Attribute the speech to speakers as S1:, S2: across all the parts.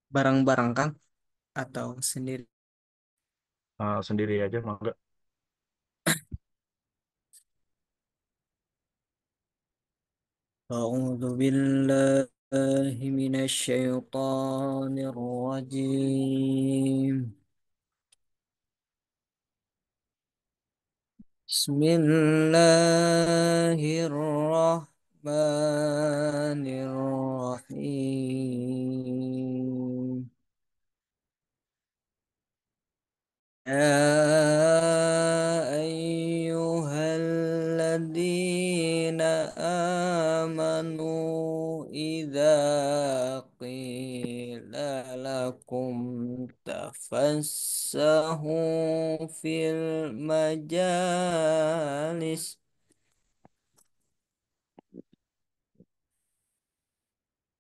S1: barang-barang kan atau sendiri?
S2: Sendiri aja mangga.
S1: أعوذ بالله من الشيطان الرجيم. بسم الله الرحمن الرحيم. يا أيها الذين آمنوا إذا قيل لكم تفسحوا في المجالس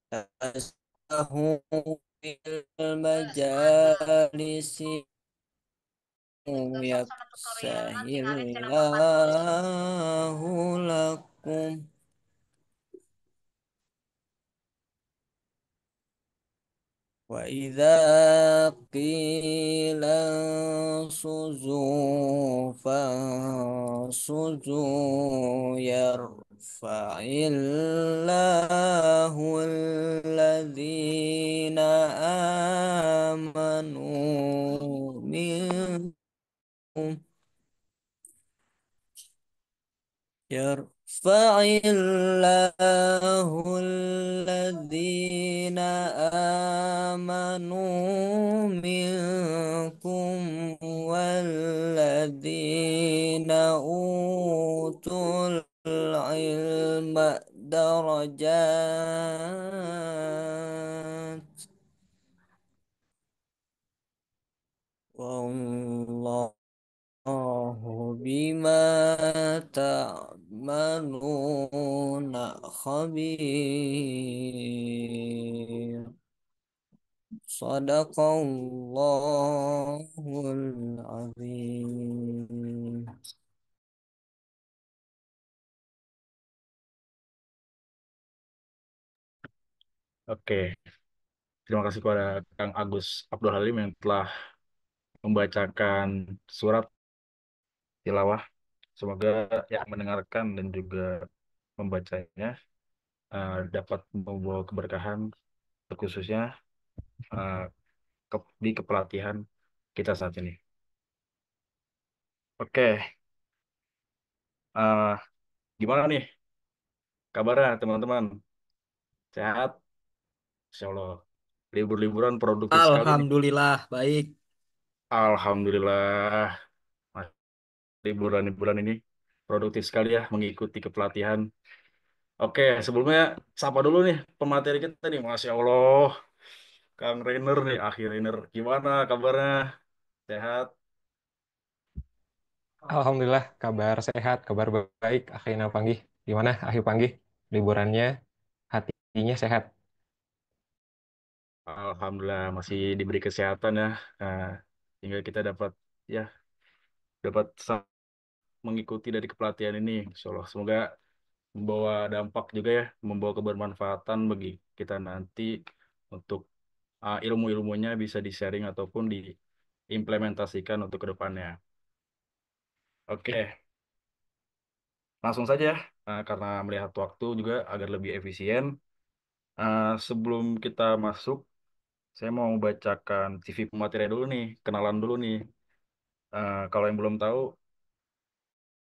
S1: تفسحوا في المجالس يفسح الله لكم. وإذا قيل انصزوا فانصزوا يرفع الله الذين آمنوا منكم. يرفع الله الذين آمنوا منكم والذين أوتوا العلم درجات. والله بما تعملون خبير. صدق الله العظيم.
S2: Oke, terima kasih kepada Kang Agus Abdul Halim yang telah membacakan surat tilawah. Semoga yang mendengarkan dan juga membacanya dapat membawa keberkahan, khususnya eh, di kepelatihan kita saat ini. Oke, eh, gimana nih kabarnya teman-teman? Sehat? Insya Allah. Libur-liburan produktif sekali nih.
S1: Alhamdulillah baik.
S2: Alhamdulillah. Mas, liburan-liburan ini produktif sekali ya mengikuti kepelatihan. Oke, sebelumnya sapa dulu nih pemateri kita nih. Masya Allah, Kang Rainer nih, akhir Rainer. Gimana kabarnya? Sehat?
S3: Alhamdulillah, kabar sehat, kabar baik, akhirnya panggih. Gimana, akhir panggih? Liburannya, hatinya sehat.
S2: Alhamdulillah masih diberi kesehatan ya. Nah, sehingga kita ya dapat mengikuti dari kepelatihan ini. Insya Allah, semoga membawa dampak juga ya, membawa kebermanfaatan bagi kita nanti untuk ilmu-ilmunya bisa di-sharing ataupun diimplementasikan untuk kedepannya. Oke, langsung saja karena melihat waktu juga agar lebih efisien. Sebelum kita masuk, saya mau bacakan CV pemateri dulu nih, kenalan dulu nih. Kalau yang belum tahu,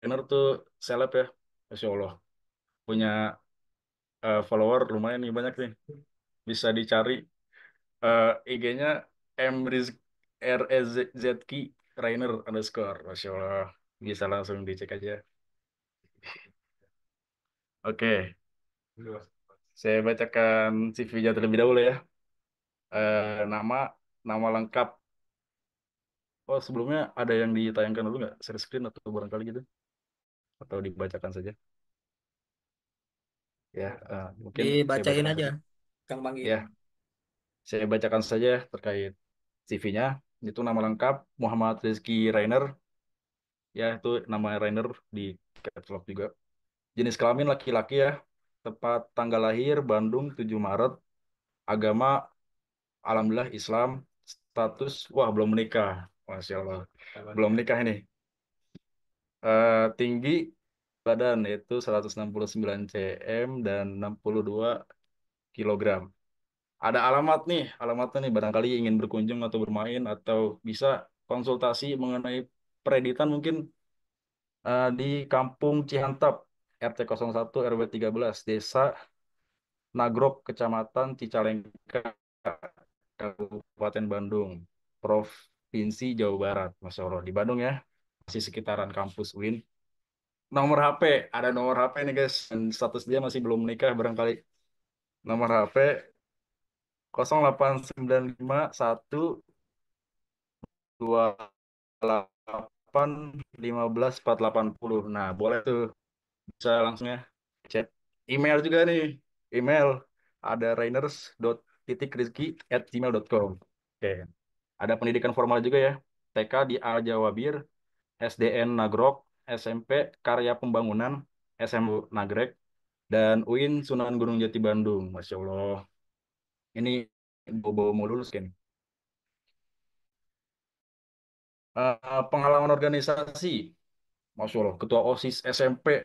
S2: Trainer tuh seleb ya, Masya Allah. Punya follower lumayan nih banyak nih. Bisa dicari IG-nya MRezki Rainer underscore, Masya Allah. Bisa langsung dicek aja. Oke, saya bacakan CV-nya terlebih dahulu ya. Nama, nama lengkap. Oh, sebelumnya ada yang ditayangkan dulu nggak? Share screen atau barangkali gitu? Atau dibacakan saja? Ya, mungkin saya
S1: Dibacain
S2: bacakan
S1: aja,
S2: saja.
S1: Kang Banggi.
S2: Ya, saya bacakan saja terkait CV-nya. Itu nama lengkap Muhammad Rizky Rainer. Ya, itu nama Rainer di caps lock juga. Jenis kelamin laki-laki ya. Tepat tanggal lahir Bandung 7 Maret. Agama Alhamdulillah Islam, status, wah belum menikah. Masya Allah. Belum menikah ini. Tinggi badan yaitu 169 cm dan 62 kilogram. Ada alamatnya nih barangkali ingin berkunjung atau bermain atau bisa konsultasi mengenai pereditan mungkin di Kampung Cihantap, RT 01 RW 13, Desa Nagrok, Kecamatan Cicalengka, Kabupaten Bandung, Provinsi Jawa Barat. Masya Allah, di Bandung ya, masih sekitaran kampus UIN. Nomor HP, ada nomor HP nih guys, dan status dia masih belum menikah barangkali. Nomor HP 0895 128 15 480. Nah, boleh tuh bisa langsung ya chat. Email juga nih, email ada rainers.rizki@gmail.com. Oke, ada pendidikan formal juga ya, TK di Al Jawabir, SDN Nagrok, SMP Karya Pembangunan, SMU Nagrek, dan UIN Sunan Gunung Jati Bandung. Masya Allah, ini bawa mau lulus kan. Pengalaman organisasi, Masya Allah, Ketua OSIS SMP,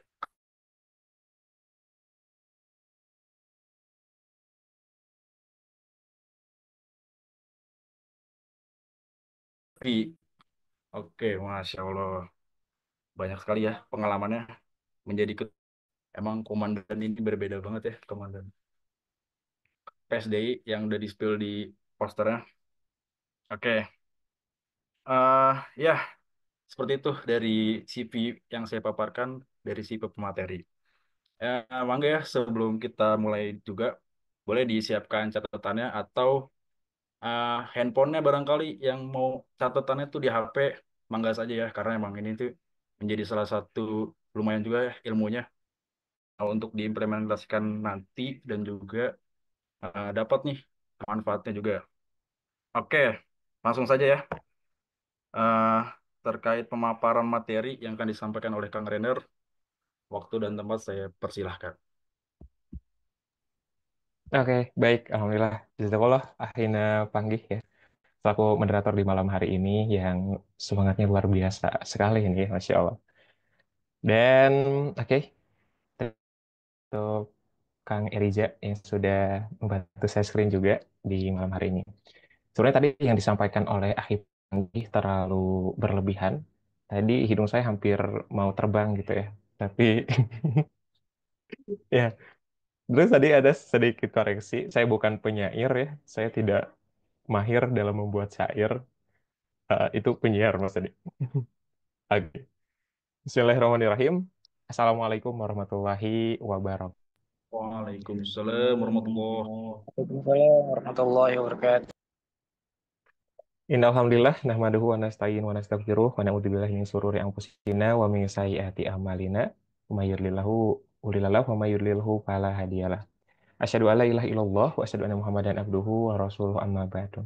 S2: oke, Masya Allah, banyak sekali ya pengalamannya menjadi emang komandan ini berbeda banget ya, komandan PSDI yang udah di-spill di posternya. Oke, ya seperti itu dari CV yang saya paparkan dari CV pemateri. Ya, mangga ya sebelum kita mulai juga boleh disiapkan catatannya atau handphonenya barangkali yang mau catatannya tuh di HP, mangga saja ya karena emang ini tuh menjadi salah satu lumayan juga ya ilmunya untuk diimplementasikan nanti dan juga dapat nih manfaatnya juga. Oke, langsung saja ya. Eh, Terkait pemaparan materi yang akan disampaikan oleh Kang Renner, waktu dan tempat saya persilahkan.
S3: Oke, baik. Alhamdulillah. Jazakallah akhina panggih ya. Selaku moderator di malam hari ini yang semangatnya luar biasa sekali ini, Masya Allah. Dan oke, untuk Kang Eriza yang sudah membantu saya screen juga di malam hari ini. Sebenarnya tadi yang disampaikan oleh Akhi Panggih terlalu berlebihan. Tadi hidung saya hampir mau terbang gitu ya. Tapi ya, terus tadi ada sedikit koreksi. Saya bukan penyair ya. Saya tidak mahir dalam membuat syair. Itu penyiar maksudnya. Oke. Bismillahirrahmanirrahim. Assalamualaikum warahmatullahi wabarakatuh.
S2: Waalaikumsalam warahmatullahi.
S1: Waalaikumsalam warahmatullahi wabarakatuh.
S3: Innalhamdulillah nahmaduhu wa nasta'in wa nastaghfiruh wa na'udzubillahi min syururi anfusina wa min sayyiati a'malina. May yudlillahu ulilalah wa may yudlilhu fala hadiyalah. Asyhadu an la ilaha illallah wa asyhadu anna Muhammadan abduhu wa rasuluhu amma ba'du.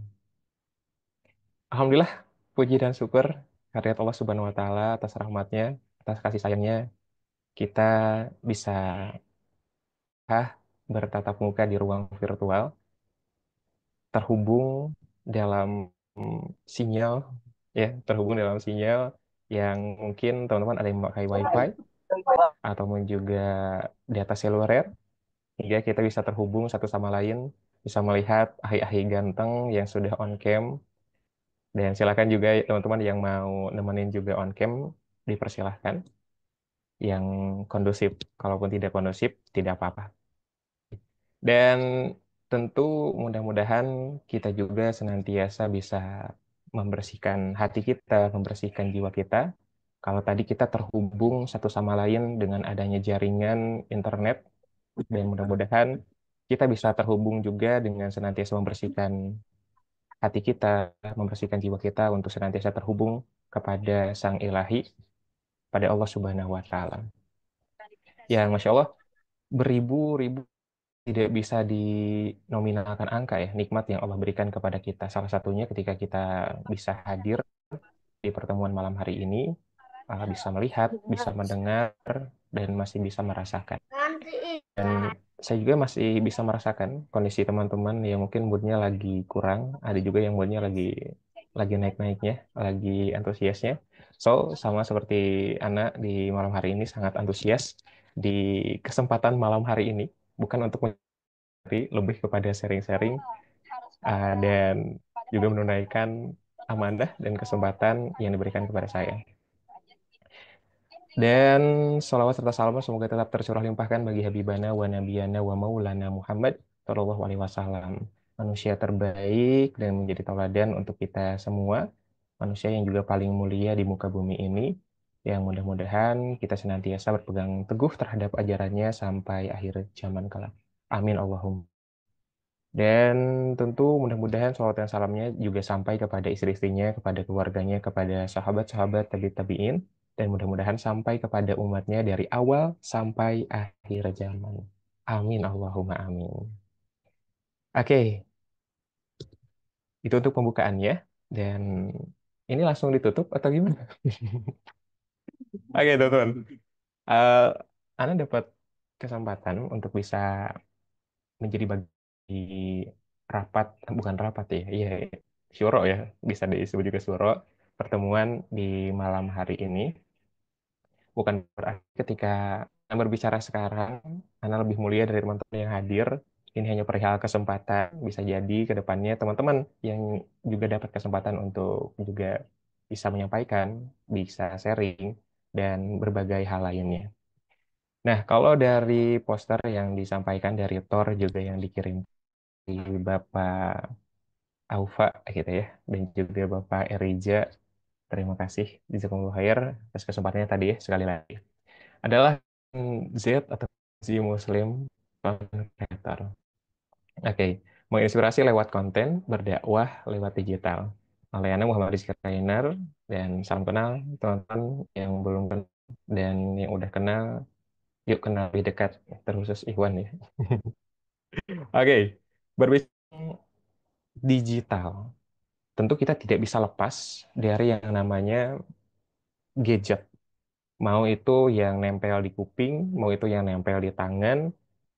S3: Alhamdulillah puji dan syukur kehadirat Allah Subhanahu wa taala atas rahmatnya, atas kasih sayangnya kita bisa bertatap muka di ruang virtual terhubung dalam sinyal ya terhubung dalam sinyal yang mungkin teman-teman ada yang memakai WiFi ataupun juga data seluler hingga kita bisa terhubung satu sama lain bisa melihat ahi-ahi ganteng yang sudah on cam dan silakan juga teman-teman yang mau nemenin juga on cam dipersilahkan yang kondusif kalaupun tidak kondusif tidak apa-apa. Dan tentu mudah-mudahan kita juga senantiasa bisa membersihkan hati kita, membersihkan jiwa kita. Kalau tadi kita terhubung satu sama lain dengan adanya jaringan internet, dan mudah-mudahan kita bisa terhubung juga dengan senantiasa membersihkan hati kita, membersihkan jiwa kita untuk senantiasa terhubung kepada Sang Ilahi, pada Allah Subhanahu wa Ta'ala. Yang Masya Allah, beribu-ribu tidak bisa dinominalkan angka ya nikmat yang Allah berikan kepada kita. Salah satunya ketika kita bisa hadir di pertemuan malam hari ini, bisa melihat, bisa mendengar, dan masih bisa merasakan. Dan saya juga masih bisa merasakan kondisi teman-teman yang mungkin moodnya lagi kurang, ada juga yang moodnya lagi naik-naiknya, lagi antusiasnya. So, sama seperti Ana di malam hari ini sangat antusias di kesempatan malam hari ini, bukan untuk mencari, lebih kepada sharing-sharing dan juga menunaikan amanah dan kesempatan yang diberikan kepada saya. Dan sholawat serta salam semoga tetap tercurah limpahkan bagi Habibana wa Nabiyana wa Maulana Muhammad Shallallahu Alaihi Wasallam. Manusia terbaik dan menjadi tauladan untuk kita semua. Manusia yang juga paling mulia di muka bumi ini. Yang mudah-mudahan kita senantiasa berpegang teguh terhadap ajarannya sampai akhir zaman kelak. Amin Allahumma. Dan tentu mudah-mudahan sholawat dan salamnya juga sampai kepada istri-istrinya, kepada keluarganya, kepada sahabat-sahabat tabi'in, dan mudah-mudahan sampai kepada umatnya dari awal sampai akhir zaman. Amin Allahumma amin. Oke, itu untuk pembukaannya. Dan ini langsung ditutup atau gimana? Oke, teman-teman. Eh, Ana dapat kesempatan untuk bisa menjadi bagi rapat, bukan rapat ya, iya, syuro ya, bisa disebut juga syuro, pertemuan di malam hari ini. Bukan berarti ketika Anda berbicara sekarang, Anda lebih mulia dari teman-teman yang hadir. Ini hanya perihal kesempatan, bisa jadi ke depannya teman-teman yang juga dapat kesempatan untuk juga bisa menyampaikan, bisa sharing, dan berbagai hal lainnya. Nah, kalau dari poster yang disampaikan dari Tor juga yang dikirim di Bapak Aufa gitu ya, dan juga Bapak Erija, terima kasih Jazakumullah khair atas kesempatannya tadi ya sekali lagi. Adalah Z atau Z Muslim Content Creator. Oke, menginspirasi lewat konten, berdakwah lewat digital. Malayana Muhammad Rizky Rainer, dan salam kenal teman-teman yang belum kenal dan yang udah kenal, yuk kenal lebih dekat, terkhusus Ikhwan ya. Oke, berbicara digital, tentu kita tidak bisa lepas dari yang namanya gadget. Mau itu yang nempel di kuping, mau itu yang nempel di tangan,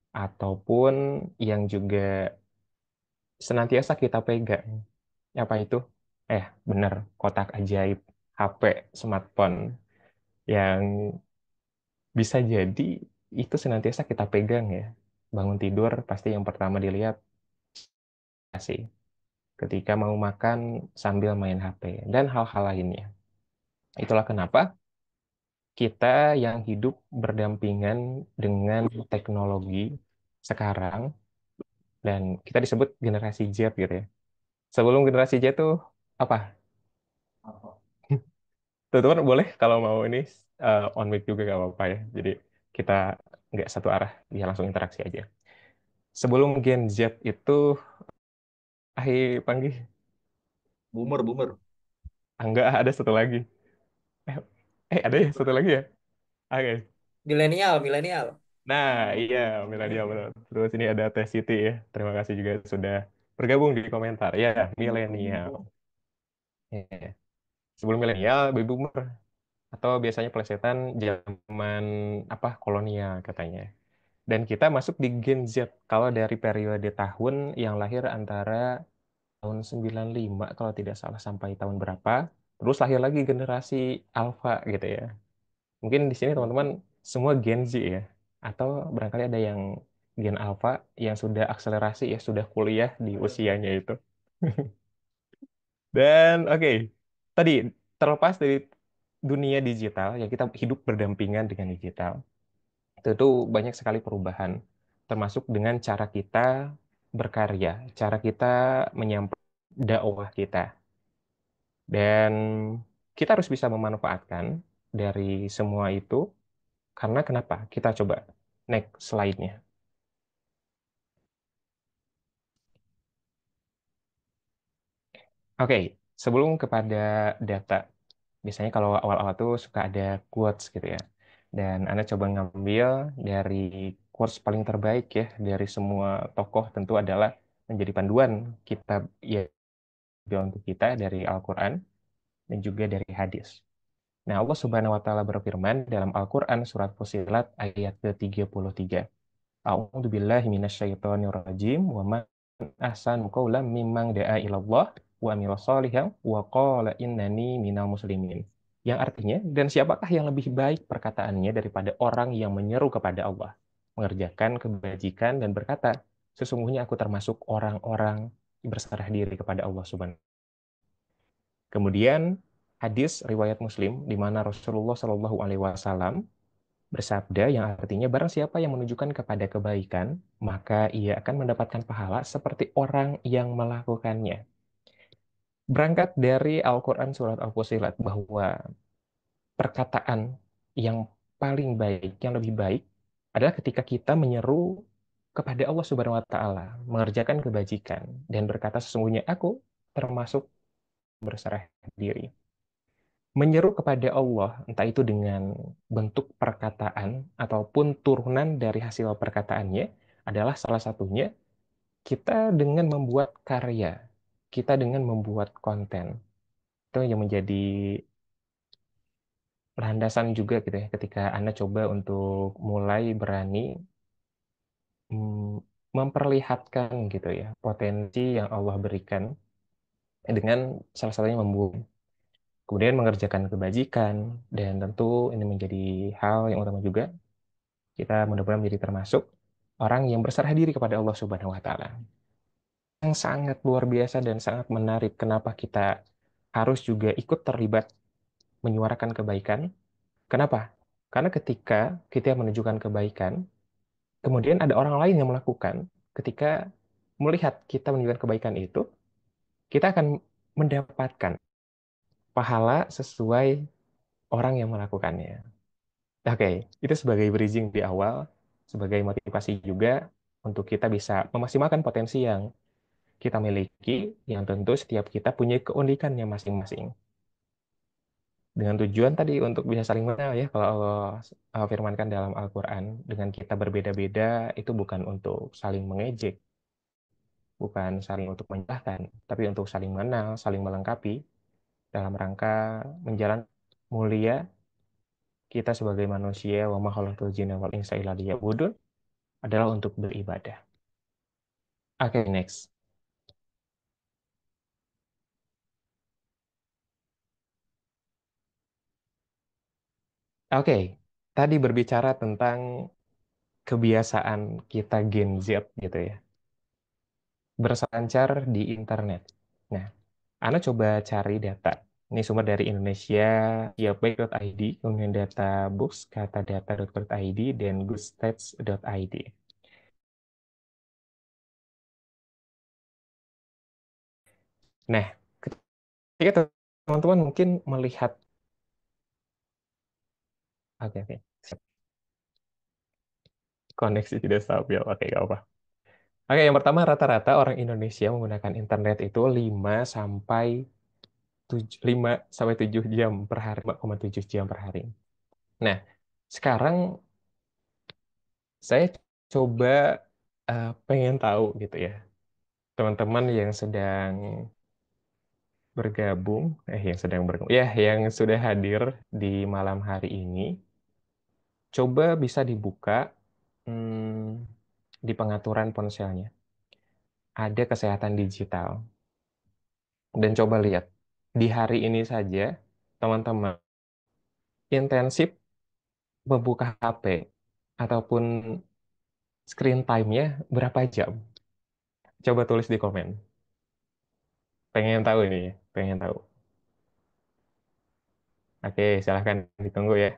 S3: ataupun yang juga senantiasa kita pegang. Apa itu? Benar, kotak ajaib HP smartphone yang bisa jadi itu senantiasa kita pegang ya. Bangun tidur pasti yang pertama dilihat sih. Ketika mau makan sambil main HP dan hal-hal lainnya. Itulah kenapa kita yang hidup berdampingan dengan teknologi sekarang dan kita disebut generasi Z gitu ya. Sebelum generasi Z tuh apa? Teman-teman boleh kalau mau ini on mic juga gak apa-apa ya. Jadi kita nggak satu arah, dia langsung interaksi aja. Sebelum Gen Z itu, Panggih,
S2: Boomer.
S3: enggak ada satu lagi. Eh, ada ya satu lagi ya? Oke.
S1: Milenial.
S3: Nah, iya, milenial benar. Terus ini ada Teh Siti ya. Terima kasih juga sudah bergabung di komentar. Ya, milenial. Ya. Sebelum milenial, baby boomer. Atau biasanya plesetan zaman apa kolonial katanya. Dan kita masuk di Gen Z. Kalau dari periode tahun yang lahir antara tahun 95 kalau tidak salah sampai tahun berapa. Terus lahir lagi generasi Alpha gitu ya. Mungkin di sini teman-teman semua Gen Z ya. Atau barangkali ada yang Gen Alpha yang sudah akselerasi ya, sudah kuliah di usianya itu. Dan oke, tadi terlepas dari dunia digital yang kita hidup berdampingan dengan digital, itu banyak sekali perubahan, termasuk dengan cara kita berkarya, cara kita menyampaikan dakwah kita. Dan kita harus bisa memanfaatkan dari semua itu, karena kenapa? Kita coba next slide-nya. Oke, sebelum kepada data, biasanya kalau awal-awal tuh suka ada quotes gitu ya. Dan Anda coba ngambil dari quotes paling terbaik ya, dari semua tokoh tentu adalah menjadi panduan kita ya untuk kita dari Al-Quran dan juga dari hadis. Nah, Allah Subhanahu wa taala berfirman dalam Al-Qur'an surat Fussilat ayat ke-33. a'udzubillahi minasyaitonirrajim wa man ahsanu qawlan mimman da'a ilallah wa amila sholihan wa qala innani minal muslimin. Yang artinya, dan siapakah yang lebih baik perkataannya daripada orang yang menyeru kepada Allah, mengerjakan kebajikan dan berkata, sesungguhnya aku termasuk orang-orang yang berserah diri kepada Allah Subhanahu. Kemudian hadis riwayat Muslim di mana Rasulullah Shallallahu Alaihi Wasallam bersabda yang artinya barang siapa yang menunjukkan kepada kebaikan, maka ia akan mendapatkan pahala seperti orang yang melakukannya. Berangkat dari Al-Quran Surat Al-Fusilat bahwa perkataan yang paling baik, yang lebih baik adalah ketika kita menyeru kepada Allah Subhanahu wa taala, mengerjakan kebajikan dan berkata sesungguhnya aku termasuk berserah diri. Menyeru kepada Allah, entah itu dengan bentuk perkataan ataupun turunan dari hasil perkataannya, adalah salah satunya kita dengan membuat karya, kita dengan membuat konten. Itu yang menjadi landasan juga gitu ya, ketika Anda coba untuk mulai berani memperlihatkan gitu ya, potensi yang Allah berikan dengan salah satunya membuat, kemudian mengerjakan kebajikan, dan tentu ini menjadi hal yang utama juga. Kita mudah-mudahan menjadi termasuk orang yang berserah diri kepada Allah Subhanahu wa taala. Yang sangat luar biasa dan sangat menarik kenapa kita harus juga ikut terlibat menyuarakan kebaikan. Kenapa? Karena ketika kita menunjukkan kebaikan, kemudian ada orang lain yang melakukan, ketika melihat kita menunjukkan kebaikan itu, kita akan mendapatkan pahala sesuai orang yang melakukannya. Oke, itu sebagai bridging di awal, sebagai motivasi juga untuk kita bisa memaksimalkan potensi yang kita miliki, yang tentu setiap kita punya keunikannya masing-masing. Dengan tujuan tadi untuk bisa saling mengenal ya, kalau Allah firmankan dalam Al-Quran, dengan kita berbeda-beda, itu bukan untuk saling mengejek, bukan saling untuk menyalahkan, tapi untuk saling mengenal, saling melengkapi, dalam rangka menjalankan mulia kita sebagai manusia, wa ma khalaqtul jinna wal insa illa liya'budun, adalah untuk beribadah. Oke, next. Oke, tadi berbicara tentang kebiasaan kita Gen Z gitu ya, berselancar di internet. Nah, Anda coba cari data. Ini sumber dari Indonesia, siapbaik.id, kemudian data books, katadata.co.id, dan goodstats.id. Nah, ketika teman-teman mungkin melihat, oke, oke, siap. Koneksi tidak stabil, oke, gak apa. Oke, yang pertama rata-rata orang Indonesia menggunakan internet itu 5 sampai 7 jam per hari, 5,7 jam per hari. Nah, sekarang saya coba pengen tahu gitu ya, teman-teman yang sedang bergabung, yang sudah hadir di malam hari ini, coba bisa dibuka di pengaturan ponselnya. Ada kesehatan digital. Dan coba lihat, di hari ini saja, teman-teman intensif membuka HP ataupun screen time-nya berapa jam? Coba tulis di komen. Pengen tahu ini, pengen tahu. Oke, silahkan ditunggu ya.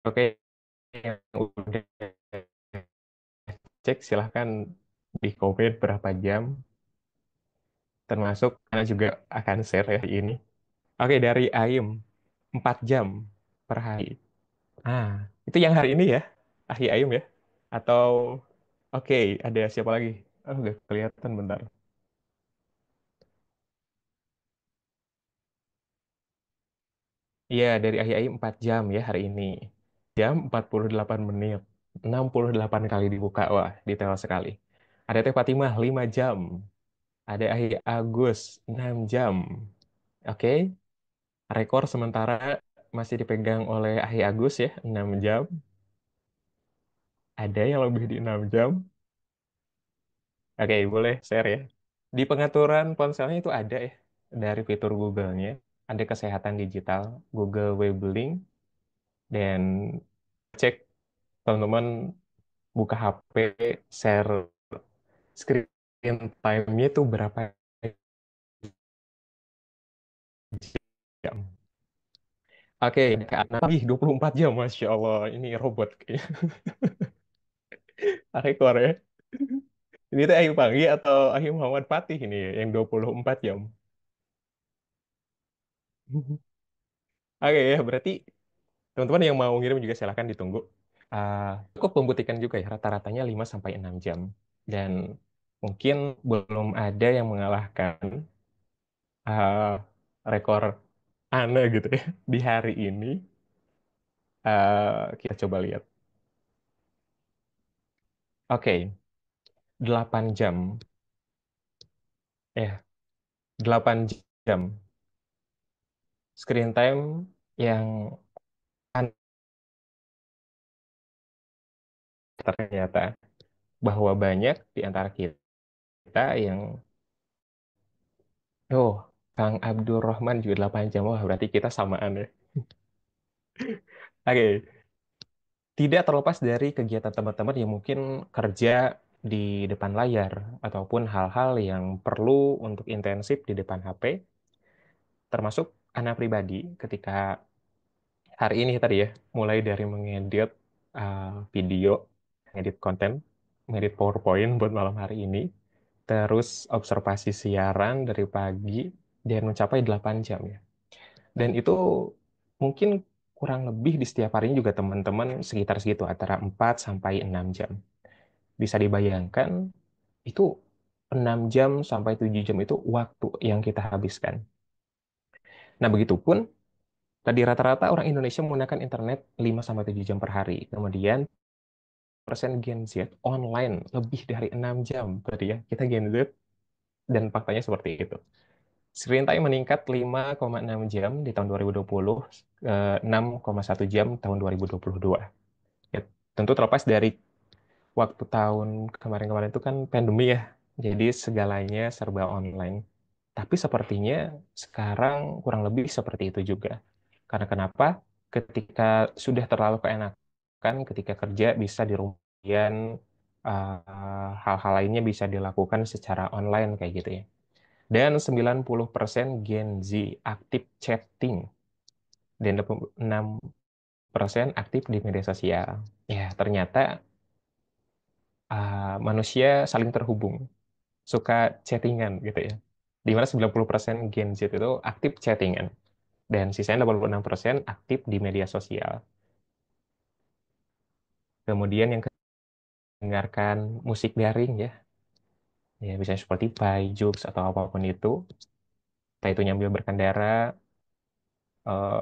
S3: Oke, yang udah cek silahkan di komen berapa jam, termasuk Anda juga akan share ya ini. Oke, dari Aim, 4 jam per hari. Ah, itu yang hari ini ya, Aim ya? Atau, oke, ada siapa lagi? Oh, udah kelihatan bentar. Iya, dari Aim 4 jam ya hari ini. Jam 48 menit. 68 kali dibuka. Wah, detail sekali. Ada Teh Fatimah 5 jam. Ada Ahi Agus 6 jam. Oke, rekor sementara masih dipegang oleh Ahi Agus ya, 6 jam. Ada yang lebih di 6 jam. Oke, boleh share ya. Di pengaturan ponselnya itu ada ya, dari fitur Google-nya, ada kesehatan digital, Google Wellbeing, dan cek teman-teman buka HP, share screen time-nya itu berapa jam. Oke, Kak Ana. Ih, 24 jam, Masya Allah. Ini robot kayaknya. Rekor ya. Ini tuh Ayu Panggi atau Ayu Muhammad Fatih ini ya, yang 24 jam. Oke ya, berarti teman-teman yang mau ngirim juga silahkan ditunggu. Cukup membuktikan juga ya, rata-ratanya 5 sampai 6 jam. Dan mungkin belum ada yang mengalahkan ah, rekor Ana gitu ya di hari ini. Kita coba lihat. Oke, 8 jam. Ya, 8 jam. Screen time yang ternyata bahwa banyak di antara kita yang, oh, Kang Abdurrahman juga 8 jam. Wah, berarti kita samaan ya. Oke, tidak terlepas dari kegiatan teman-teman yang mungkin kerja di depan layar ataupun hal-hal yang perlu untuk intensif di depan HP, termasuk anak pribadi ketika hari ini tadi ya, mulai dari mengedit video, ngedit konten, ngedit PowerPoint buat malam hari ini, terus observasi siaran dari pagi dan mencapai 8 jam ya. Dan itu mungkin kurang lebih di setiap harinya juga teman-teman sekitar segitu, antara 4 sampai 6 jam. Bisa dibayangkan itu 6 jam sampai 7 jam itu waktu yang kita habiskan. Nah, begitupun tadi rata-rata orang Indonesia menggunakan internet 5 sampai 7 jam per hari. Kemudian persen Gen Z online lebih dari 6 jam. Berarti ya, kita Gen Z dan faktanya seperti itu. Screen time meningkat 5,6 jam di tahun 2020, 6,1 jam tahun 2022. Ya, tentu terlepas dari waktu tahun kemarin-kemarin itu kan pandemi ya, jadi segalanya serba online. Tapi sepertinya sekarang kurang lebih seperti itu juga. Karena kenapa? Ketika sudah terlalu keenakan, ketika kerja bisa di rumah, kemudian hal-hal lainnya bisa dilakukan secara online kayak gitu ya. Dan 90% Gen Z aktif chatting dan 6% aktif di media sosial. Ya, ternyata manusia saling terhubung, suka chattingan gitu ya. Di mana 90% Gen Z itu aktif chattingan dan sisanya 86% aktif di media sosial. Kemudian yang mendengarkan musik daring ya, ya misalnya Spotify, Joox atau apapun itu, entah itu nyambil berkendara,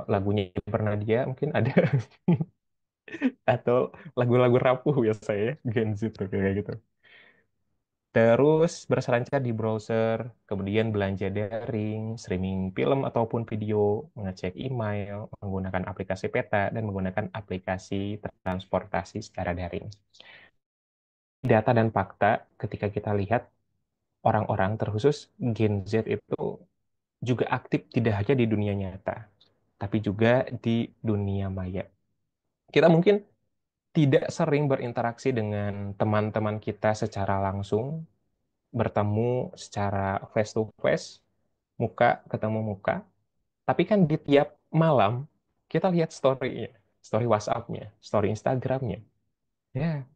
S3: lagunya Bernadia mungkin ada atau lagu-lagu rapuh biasanya ya, Gen Z tuh kayak gitu. Terus berselancar di browser, kemudian belanja daring, streaming film ataupun video, mengecek email, menggunakan aplikasi peta, dan menggunakan aplikasi transportasi secara daring. Data dan fakta ketika kita lihat orang-orang terkhusus Gen Z itu juga aktif tidak hanya di dunia nyata, tapi juga di dunia maya. Kita mungkin tidak sering berinteraksi dengan teman-teman kita secara langsung, bertemu secara face to face, muka ketemu muka. Tapi kan di tiap malam kita lihat story-nya, story WhatsApp-nya, story Instagram-nya. Ya,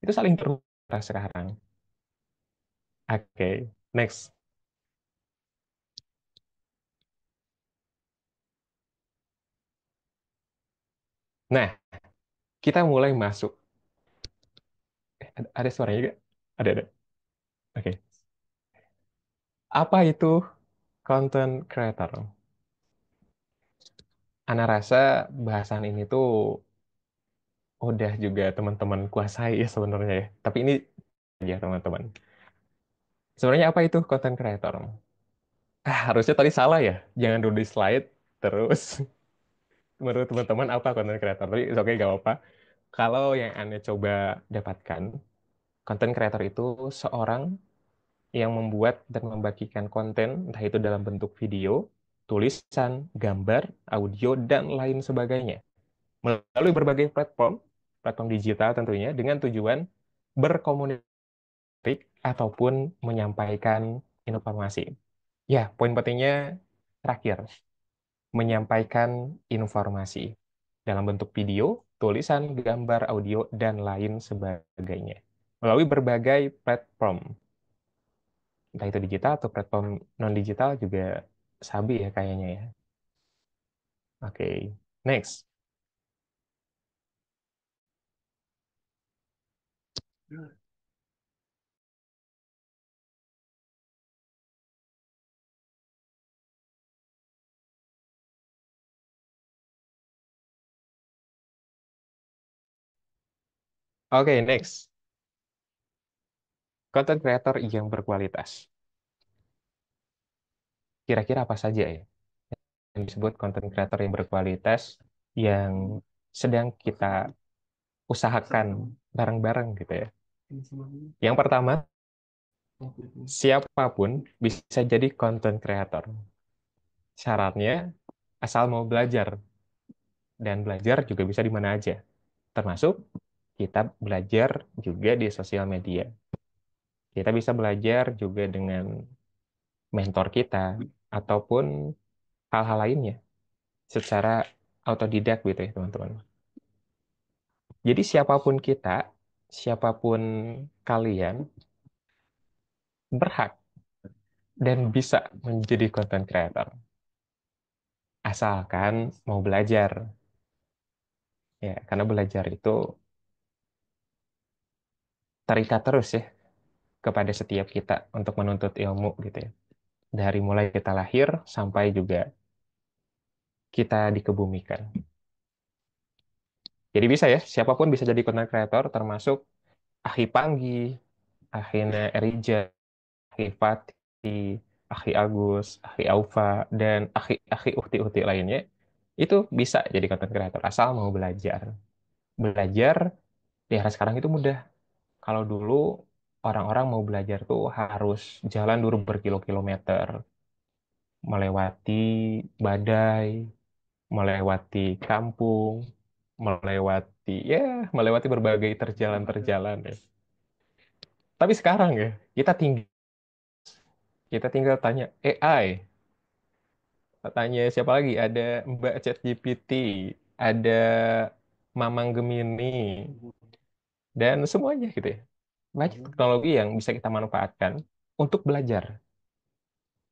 S3: itu saling terhubung sekarang. Oke, next. Nah, kita mulai masuk. Ada suaranya juga? Ada. Oke. Apa itu content creator? Ana rasa bahasan ini tuh udah juga teman-teman kuasai ya sebenarnya ya. Tapi ini ya teman-teman. Sebenarnya apa itu content creator? Harusnya tadi salah ya. Jangan dulu di slide. Terus menurut teman-teman apa content creator? Tapi oke, gak apa-apa. Kalau yang Anda coba dapatkan, content creator itu seorang yang membuat dan membagikan konten, entah itu dalam bentuk video, tulisan, gambar, audio, dan lain sebagainya. Melalui berbagai platform, platform digital tentunya, dengan tujuan berkomunikasi ataupun menyampaikan informasi. Ya, poin pentingnya terakhir, menyampaikan informasi dalam bentuk video, tulisan, gambar, audio, dan lain sebagainya. Melalui berbagai platform, entah itu digital atau platform non-digital juga sabi ya kayaknya ya. Oke, next. Oke, next. Content creator yang berkualitas. Kira-kira apa saja ya yang disebut content creator yang berkualitas yang sedang kita usahakan bareng-bareng gitu ya. Yang pertama, siapapun bisa jadi content creator. Syaratnya asal mau belajar, dan belajar juga bisa di mana aja. Termasuk kita belajar juga di sosial media. Kita bisa belajar juga dengan mentor kita ataupun hal-hal lainnya secara autodidak gitu ya teman-teman. Jadi siapapun kita, siapapun kalian berhak dan bisa menjadi content creator. Asalkan mau belajar. Ya, karena belajar itu terikat terus ya kepada setiap kita untuk menuntut ilmu gitu ya. Dari mulai kita lahir sampai juga kita dikebumikan. Jadi bisa ya, siapapun bisa jadi content creator termasuk Akhi Panggi, Akhina Erija, Akhi Fatih, Akhi Agus, Akhi Aufa, dan akhi-akhi uhti-uhti lainnya. Itu bisa jadi content creator asal mau belajar. Belajar di era sekarang itu mudah. Kalau dulu orang-orang mau belajar tuh harus jalan dulu berkilo-kilometer, melewati badai, melewati kampung, melewati ya, melewati berbagai terjalan-terjalan ya. Tapi sekarang ya, kita tinggal tanya AI, tanya siapa lagi? Ada Mbak ChatGPT, ada Mamang Gemini, dan semuanya gitu ya. Banyak teknologi yang bisa kita manfaatkan untuk belajar,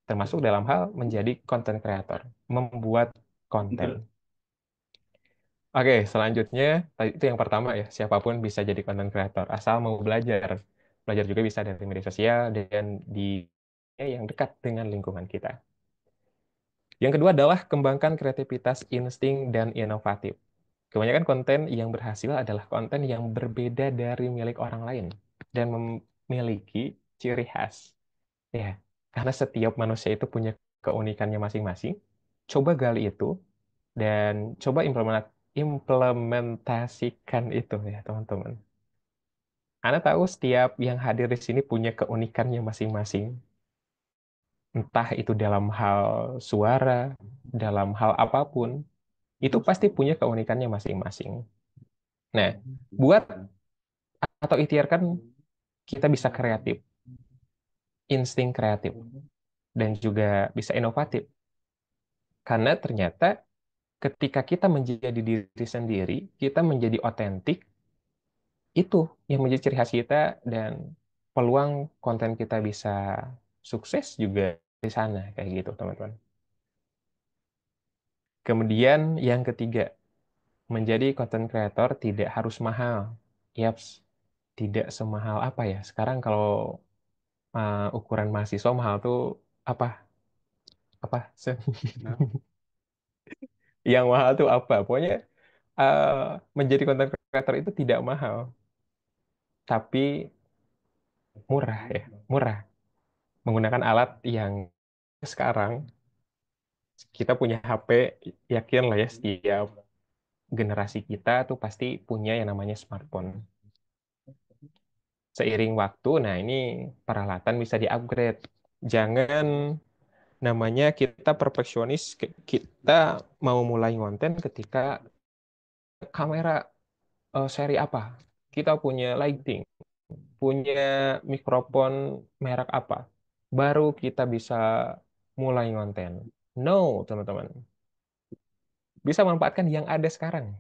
S3: termasuk dalam hal menjadi content creator, membuat konten. Oke, selanjutnya tadi itu yang pertama ya, siapapun bisa jadi content creator asal mau belajar. Belajar juga bisa dari media sosial dan di yang dekat dengan lingkungan kita. Yang kedua adalah kembangkan kreativitas, insting, dan inovatif. Kebanyakan konten yang berhasil adalah konten yang berbeda dari milik orang lain dan memiliki ciri khas. Ya, karena setiap manusia itu punya keunikannya masing-masing. Coba gali itu dan coba implementasikan itu ya, teman-teman. Anda tahu setiap yang hadir di sini punya keunikannya masing-masing. Entah itu dalam hal suara, dalam hal apapun, itu pasti punya keunikannya masing-masing. Nah, buat atau ikhtiarkan kita bisa kreatif, insting kreatif, dan juga bisa inovatif. Karena ternyata ketika kita menjadi diri sendiri, kita menjadi otentik, itu yang menjadi ciri khas kita dan peluang konten kita bisa sukses juga di sana, kayak gitu, teman-teman. Kemudian yang ketiga, menjadi content creator tidak harus mahal. Yaps, tidak semahal apa ya? Sekarang kalau ukuran mahasiswa mahal tuh apa? Apa? Yang mahal tuh apa? Pokoknya uh, menjadi content creator itu tidak mahal, tapi murah ya, murah. Menggunakan alat yang sekarang kita punya HP, yakin lah ya setiap generasi kita tuh pasti punya yang namanya smartphone. Seiring waktu, nah ini peralatan bisa di-upgrade. Jangan namanya kita perfeksionis, kita mau mulai konten ketika kamera seri apa, kita punya lighting, punya mikrofon merek apa, baru kita bisa mulai konten. No, teman-teman. Bisa manfaatkan yang ada sekarang.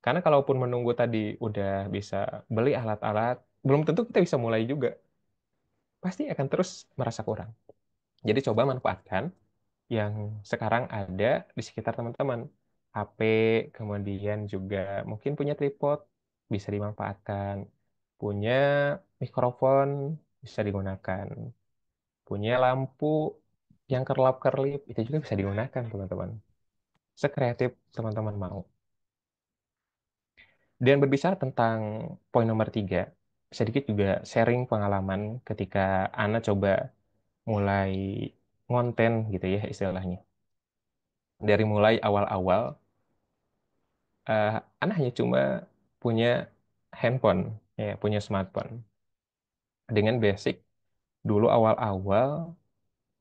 S3: Karena kalaupun menunggu tadi udah bisa beli alat-alat, belum tentu kita bisa mulai juga. Pasti akan terus merasa kurang. Jadi coba manfaatkan yang sekarang ada di sekitar teman-teman. HP, kemudian juga mungkin punya tripod, bisa dimanfaatkan. Punya mikrofon, bisa digunakan. Punya lampu yang kerlap-kerlip, itu juga bisa digunakan, teman-teman. Sekreatif teman-teman mau. Dan berbicara tentang poin nomor 3, sedikit juga sharing pengalaman ketika Ana coba mulai ngonten gitu ya istilahnya. Dari mulai awal-awal, eh, Ana hanya cuma punya handphone, ya, punya smartphone. Dengan basic, dulu awal-awal,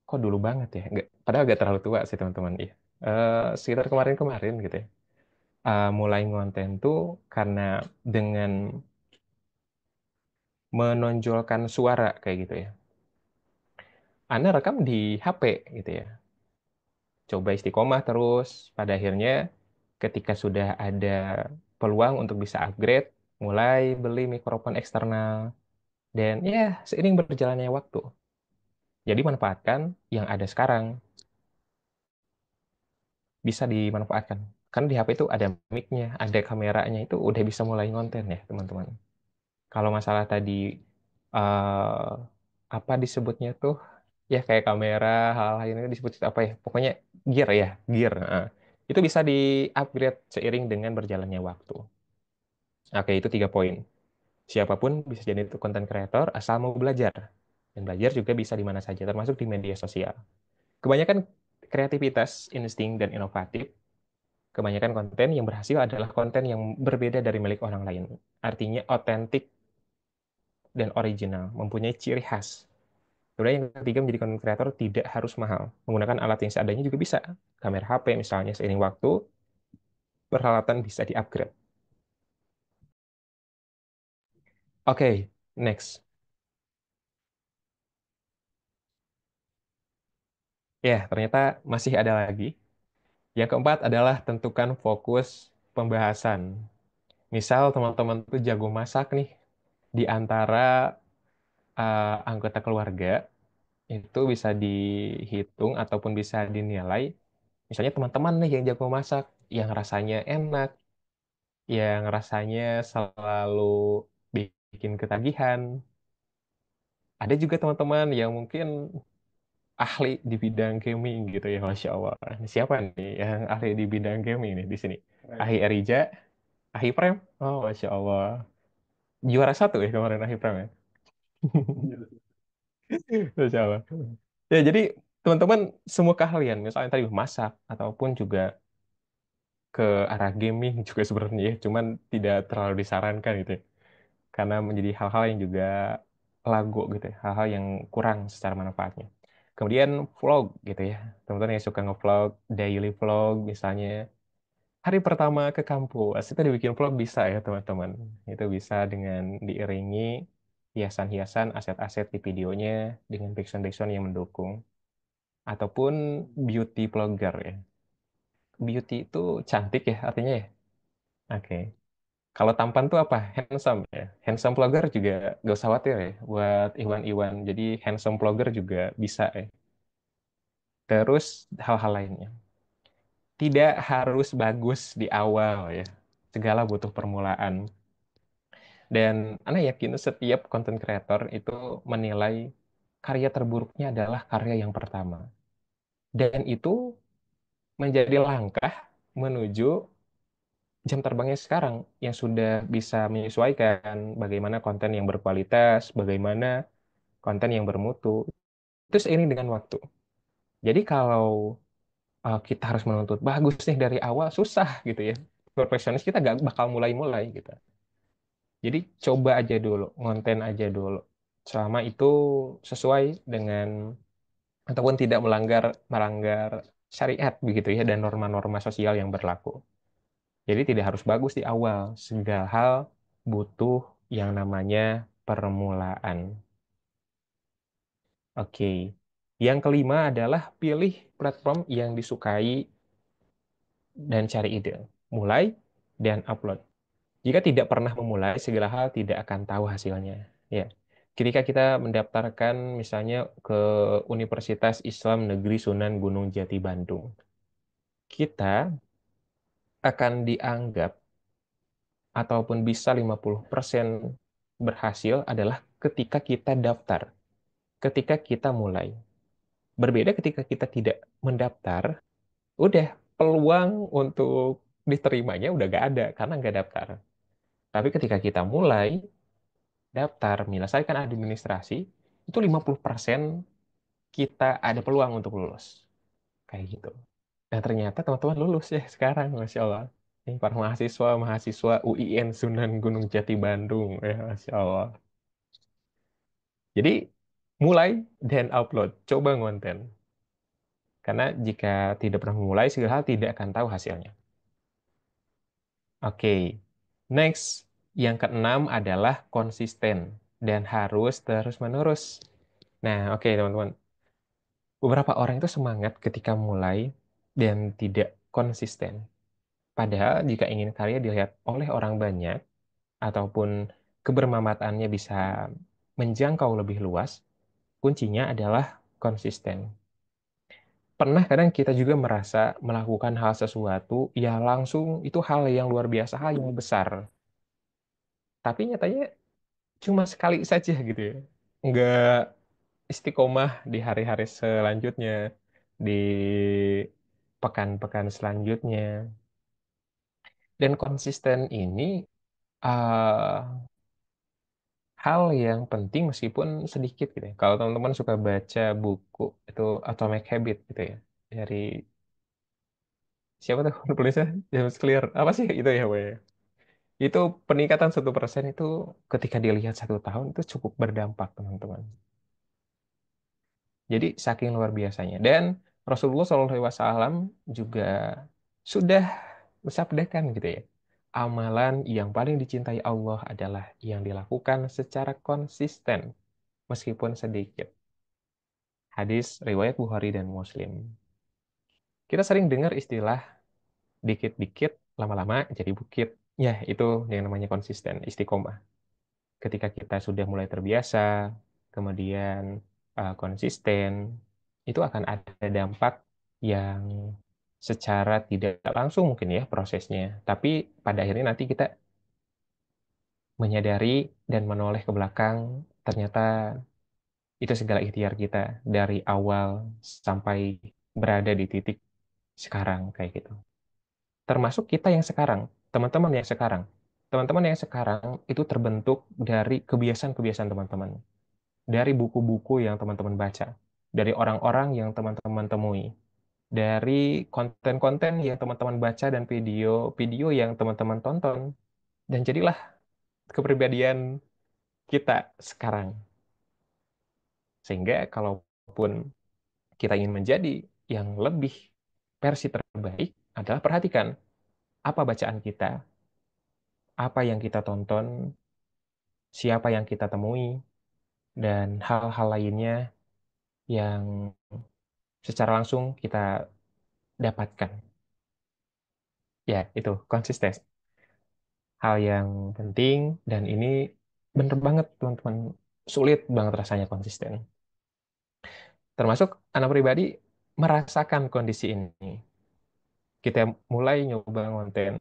S3: kok dulu banget ya? Nggak, padahal gak terlalu tua sih teman-teman. Ya. Sekitar kemarin-kemarin gitu ya. Mulai ngonten tuh karena dengan menonjolkan suara kayak gitu ya. Anda rekam di HP gitu ya. Coba istiqomah terus. Pada akhirnya ketika sudah ada peluang untuk bisa upgrade, mulai beli mikrofon eksternal. Dan ya seiring berjalannya waktu. Jadi manfaatkan yang ada sekarang. Bisa dimanfaatkan. Karena di HP itu ada mic-nya, ada kameranya, itu udah bisa mulai ngonten ya teman-teman. Kalau masalah tadi eh apa disebutnya tuh, ya kayak kamera, hal-hal ini disebut apa ya, pokoknya gear ya, gear. Itu bisa di-upgrade seiring dengan berjalannya waktu. Oke, itu 3 poin. Siapapun bisa jadi itu content creator asal mau belajar. Dan belajar juga bisa di mana saja, termasuk di media sosial. Kebanyakan kreativitas, insting, dan inovatif, kebanyakan konten yang berhasil adalah konten yang berbeda dari milik orang lain. Artinya otentik dan original, mempunyai ciri khas. Kemudian yang ketiga, menjadi content creator tidak harus mahal. Menggunakan alat yang seadanya juga bisa. Kamera HP misalnya, seiring waktu, peralatan bisa di-upgrade. Oke, next. Ya, ternyata masih ada lagi. Yang keempat adalah tentukan fokus pembahasan. Misal teman-teman tuh jago masak nih, di antara anggota keluarga, itu bisa dihitung ataupun bisa dinilai. Misalnya teman-teman nih yang jago masak, yang rasanya enak, yang rasanya selalu bikin ketagihan. Ada juga teman-teman yang mungkin ahli di bidang gaming gitu ya, Masya Allah. Ini siapa nih yang ahli di bidang gaming nih di sini? Ahi Erija, Ahi Prem. Oh, Masya Allah. Juara satu ya kemarin Ahi Prem ya. Masya Allah. Ya, jadi teman-teman semua keahlian, misalnya tadi masak, ataupun juga ke arah gaming juga sebenarnya ya, cuman tidak terlalu disarankan gitu ya. Karena menjadi hal-hal yang juga lagu gitu ya, hal-hal yang kurang secara manfaatnya. Kemudian vlog gitu ya, teman-teman yang suka ngevlog, daily vlog misalnya, hari pertama ke kampus, itu dibikin vlog bisa ya teman-teman. Itu bisa dengan diiringi hiasan-hiasan, aset-aset di videonya, dengan background-background yang mendukung. Ataupun beauty vlogger ya. Beauty itu cantik ya artinya ya? Oke. Kalau tampan tuh apa? Handsome ya. Handsome vlogger juga gak usah khawatir ya buat Iwan-Iwan. Jadi handsome vlogger juga bisa ya. Terus hal-hal lainnya. Tidak harus bagus di awal ya. Segala butuh permulaan. Dan Anda yakin setiap content creator itu menilai karya terburuknya adalah karya yang pertama. Dan itu menjadi langkah menuju jam terbangnya sekarang yang sudah bisa menyesuaikan bagaimana konten yang berkualitas, bagaimana konten yang bermutu. Itu seiring dengan waktu. Jadi kalau kita harus menuntut bagus nih dari awal, susah gitu ya. Perfeksionis kita gak bakal mulai-mulai gitu. Jadi coba aja dulu, ngonten aja dulu. Selama itu sesuai dengan ataupun tidak melanggar melanggar syariat begitu ya dan norma-norma sosial yang berlaku. Jadi tidak harus bagus di awal. Segala hal butuh yang namanya permulaan. Oke. Yang kelima adalah pilih platform yang disukai dan cari ide. Mulai dan upload. Jika tidak pernah memulai, segala hal tidak akan tahu hasilnya. Ya. Ketika kita mendaftarkan misalnya ke Universitas Islam Negeri Sunan Gunung Jati Bandung, kita akan dianggap ataupun bisa 50% berhasil adalah ketika kita daftar, ketika kita mulai. Berbeda ketika kita tidak mendaftar, udah peluang untuk diterimanya udah gak ada karena nggak daftar. Tapi ketika kita mulai, daftar, menyelesaikan administrasi, itu 50% kita ada peluang untuk lulus. Kayak gitu. Dan ternyata teman-teman lulus ya sekarang, Masya Allah. Ini para mahasiswa UIN Sunan Gunung Jati Bandung. Ya, Masya Allah. Jadi, mulai dan upload. Coba ngonten. Karena jika tidak pernah memulai, segala hal tidak akan tahu hasilnya. Oke. Next, yang keenam adalah konsisten. Dan harus terus-menerus. Nah, oke teman-teman. Beberapa orang itu semangat ketika mulai dan tidak konsisten. Padahal jika ingin karya dilihat oleh orang banyak ataupun kebermanfaatannya bisa menjangkau lebih luas, kuncinya adalah konsisten. Pernah kadang kita juga merasa melakukan hal sesuatu ya langsung itu hal yang luar biasa, hal yang besar. Tapi nyatanya cuma sekali saja gitu ya. Nggak istiqomah di hari-hari selanjutnya, di pekan-pekan selanjutnya. Dan konsisten ini uh, hal yang penting meskipun sedikit gitu ya. Kalau teman-teman suka baca buku itu Atomic Habit gitu ya, dari siapa tuh penulisnya? James Clear. Apa sih itu ya, Wei? Itu peningkatan 1% itu ketika dilihat 1 tahun itu cukup berdampak, teman-teman. Jadi saking luar biasanya. Dan Rasulullah SAW juga sudah mensabdakan gitu ya. Amalan yang paling dicintai Allah adalah yang dilakukan secara konsisten meskipun sedikit. Hadis riwayat Bukhari dan Muslim. Kita sering dengar istilah dikit-dikit lama-lama jadi bukit. Ya, itu yang namanya konsisten, istiqomah. Ketika kita sudah mulai terbiasa, kemudian konsisten, itu akan ada dampak yang secara tidak langsung mungkin ya prosesnya. Tapi pada akhirnya nanti kita menyadari dan menoleh ke belakang, ternyata itu segala ikhtiar kita dari awal sampai berada di titik sekarang kayak gitu. Termasuk kita yang sekarang, teman-teman yang sekarang. Teman-teman yang sekarang itu terbentuk dari kebiasaan-kebiasaan teman-teman, dari buku-buku yang teman-teman baca, dari orang-orang yang teman-teman temui, dari konten-konten yang teman-teman baca dan video-video yang teman-teman tonton. Dan jadilah kepribadian kita sekarang. Sehingga kalaupun kita ingin menjadi yang lebih versi terbaik adalah perhatikan apa bacaan kita, apa yang kita tonton, siapa yang kita temui, dan hal-hal lainnya yang secara langsung kita dapatkan. Ya, itu konsisten. Hal yang penting dan ini bener banget teman-teman. Sulit banget rasanya konsisten. Termasuk anak pribadi merasakan kondisi ini. Kita mulai nyoba konten.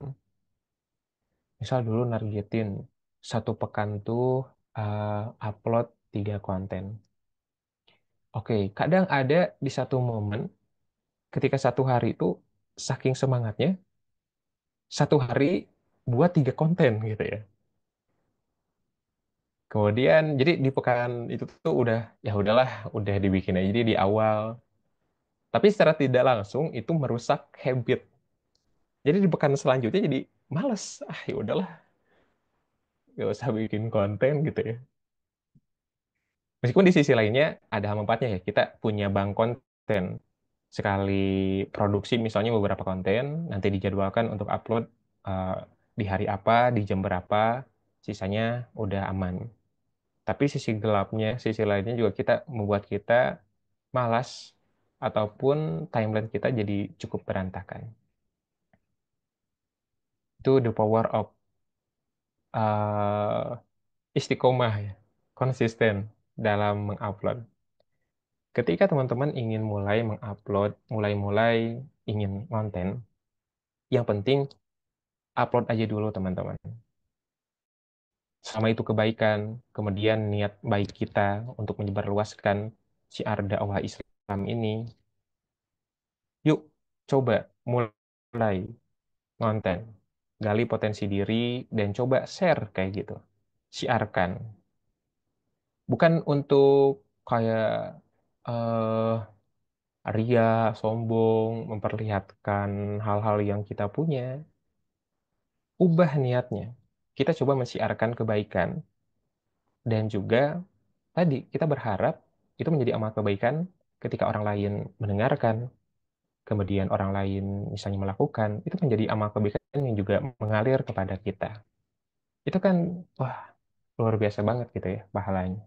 S3: Misal dulu nargetin 1 pekan tuh upload 3 konten. Oke, kadang ada di satu momen ketika satu hari itu saking semangatnya, satu hari buat 3 konten gitu ya. Kemudian jadi di pekan itu tuh udah ya udahlah, udah dibikin aja jadi di awal. Tapi secara tidak langsung itu merusak habit. Jadi di pekan selanjutnya jadi males. Ah ya udahlah, gak usah bikin konten gitu ya. Meskipun di sisi lainnya ada manfaatnya ya. Kita punya bank konten. Sekali produksi misalnya beberapa konten, nanti dijadwalkan untuk upload eh, di hari apa, di jam berapa, sisanya udah aman. Tapi sisi gelapnya, sisi lainnya juga kita membuat kita malas ataupun timeline kita jadi cukup berantakan. Itu the power of istiqomah ya, konsisten dalam mengupload. Ketika teman-teman ingin mulai mengupload, mulai-mulai ingin konten, yang penting upload aja dulu teman-teman. Sama itu kebaikan, kemudian niat baik kita untuk menyebarluaskan syiar dakwah Islam ini. Yuk, coba mulai konten, gali potensi diri, dan coba share kayak gitu. Siarkan. Bukan untuk kayak eh ria, sombong, memperlihatkan hal-hal yang kita punya. Ubah niatnya. Kita coba mensiarkan kebaikan. Dan juga tadi kita berharap itu menjadi amal kebaikan ketika orang lain mendengarkan, kemudian orang lain misalnya melakukan, itu menjadi amal kebaikan yang juga mengalir kepada kita. Itu kan, wah, luar biasa banget gitu ya pahalanya.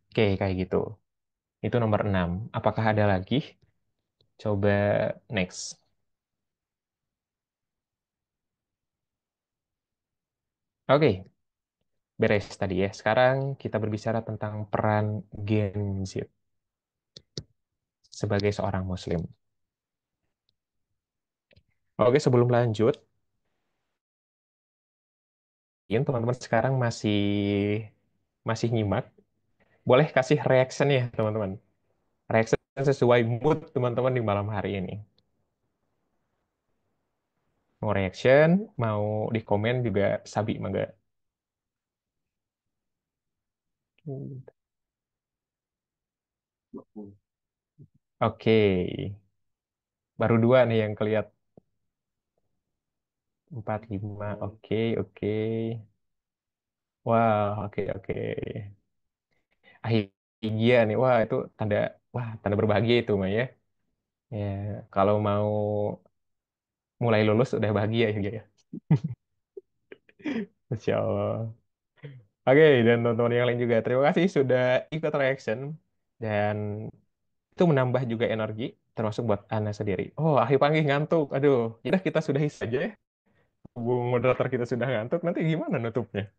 S3: Oke, kayak gitu. Itu nomor 6. Apakah ada lagi? Coba next. Oke, beres tadi ya. Sekarang kita berbicara tentang peran Gen Z sebagai seorang Muslim. Oke, sebelum lanjut, teman-teman sekarang masih masih nyimak, boleh kasih reaction ya teman-teman. Reaction sesuai mood teman-teman di malam hari ini. Mau reaction, mau di komen juga sabi mangga. Oke, baru 2 nih yang kelihatan. 45, oke, oke. Wah, oke, oke. Akhirnya nih, wah itu tanda, wah tanda berbahagia itu mah ya. Ya, kalau mau mulai lulus udah bahagia ya, ya. Masya Allah. Oke, dan teman-teman yang lain juga. Terima kasih sudah ikut reaction. Dan itu menambah juga energi, termasuk buat Anda sendiri. Oh, akhir panggil ngantuk. Aduh, ya udah kita sudahi saja ya. Bung moderator kita sudah ngantuk, nanti gimana nutupnya?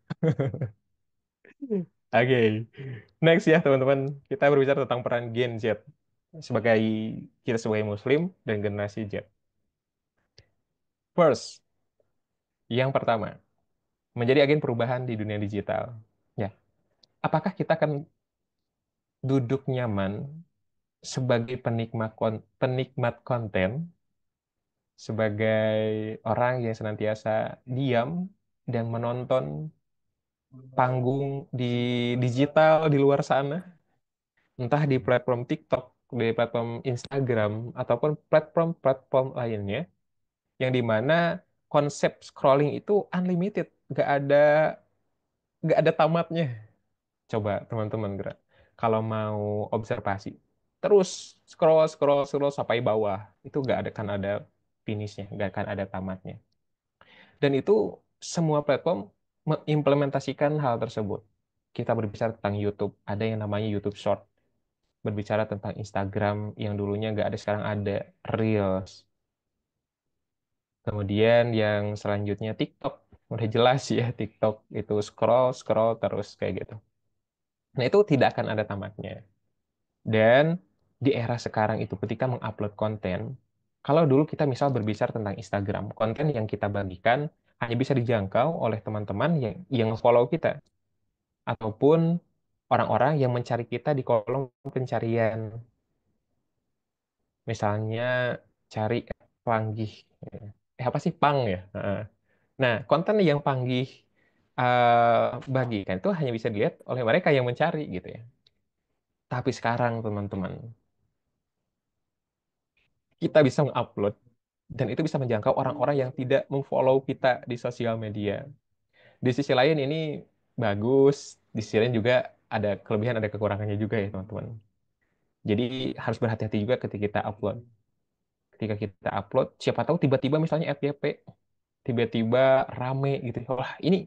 S3: Oke, next ya teman-teman. Kita berbicara tentang peran Gen Z sebagai kita sebagai Muslim dan generasi Z. First, yang pertama, menjadi agen perubahan di dunia digital. Ya, apakah kita akan duduk nyaman sebagai penikmat konten, sebagai orang yang senantiasa diam dan menonton panggung di digital di luar sana, entah di platform TikTok, di platform Instagram, ataupun platform-platform lainnya, yang dimana konsep scrolling itu unlimited, nggak ada tamatnya. Coba teman-teman gerak. Kalau mau observasi, terus scroll, scroll, scroll sampai bawah, itu nggak ada kan ada finishnya, nggak akan ada tamatnya. Dan itu semua platform mengimplementasikan hal tersebut. Kita berbicara tentang YouTube, ada yang namanya YouTube Short. Berbicara tentang Instagram yang dulunya nggak ada, sekarang ada Reels. Kemudian yang selanjutnya TikTok. Udah jelas ya, TikTok itu scroll, scroll terus kayak gitu. Nah, itu tidak akan ada tamatnya. Dan di era sekarang itu ketika mengupload konten, kalau dulu kita misal berbicara tentang Instagram, konten yang kita bagikan hanya bisa dijangkau oleh teman-teman yang follow kita ataupun orang-orang yang mencari kita di kolom pencarian. Misalnya cari panggih. Apa sih pang ya? Heeh. Nah, konten yang Panggih bagikan itu hanya bisa dilihat oleh mereka yang mencari gitu ya. Tapi sekarang teman-teman, kita bisa mengupload dan itu bisa menjangkau orang-orang yang tidak memfollow kita di sosial media. Di sisi lain ini bagus, di sisi lain juga ada kelebihan, ada kekurangannya juga ya teman-teman. Jadi harus berhati-hati juga ketika kita upload. Ketika kita upload, siapa tahu tiba-tiba misalnya FYP, tiba-tiba rame gitu. Wah, ini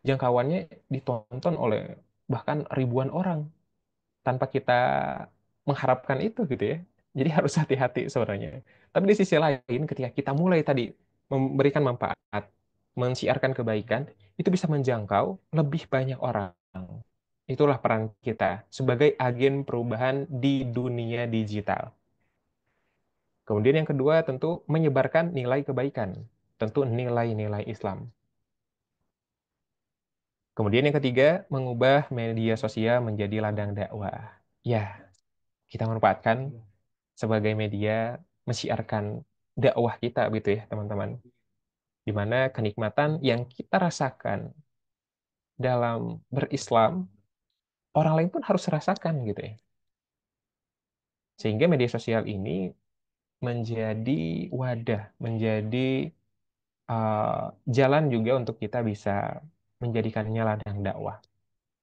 S3: jangkauannya ditonton oleh bahkan ribuan orang tanpa kita mengharapkan itu gitu ya. Jadi harus hati-hati sebenarnya. Tapi di sisi lain, ketika kita mulai tadi memberikan manfaat, mensiarkan kebaikan, itu bisa menjangkau lebih banyak orang. Itulah peran kita sebagai agen perubahan di dunia digital. Kemudian yang kedua tentu menyebarkan nilai kebaikan, tentu nilai-nilai Islam. Kemudian yang ketiga, mengubah media sosial menjadi ladang dakwah. Ya, kita manfaatkan sebagai media mensiarkan dakwah kita gitu ya, teman-teman. Di mana kenikmatan yang kita rasakan dalam berislam, orang lain pun harus rasakan gitu ya. Sehingga media sosial ini menjadi wadah, menjadi uh, jalan juga untuk kita bisa menjadikannya ladang dakwah.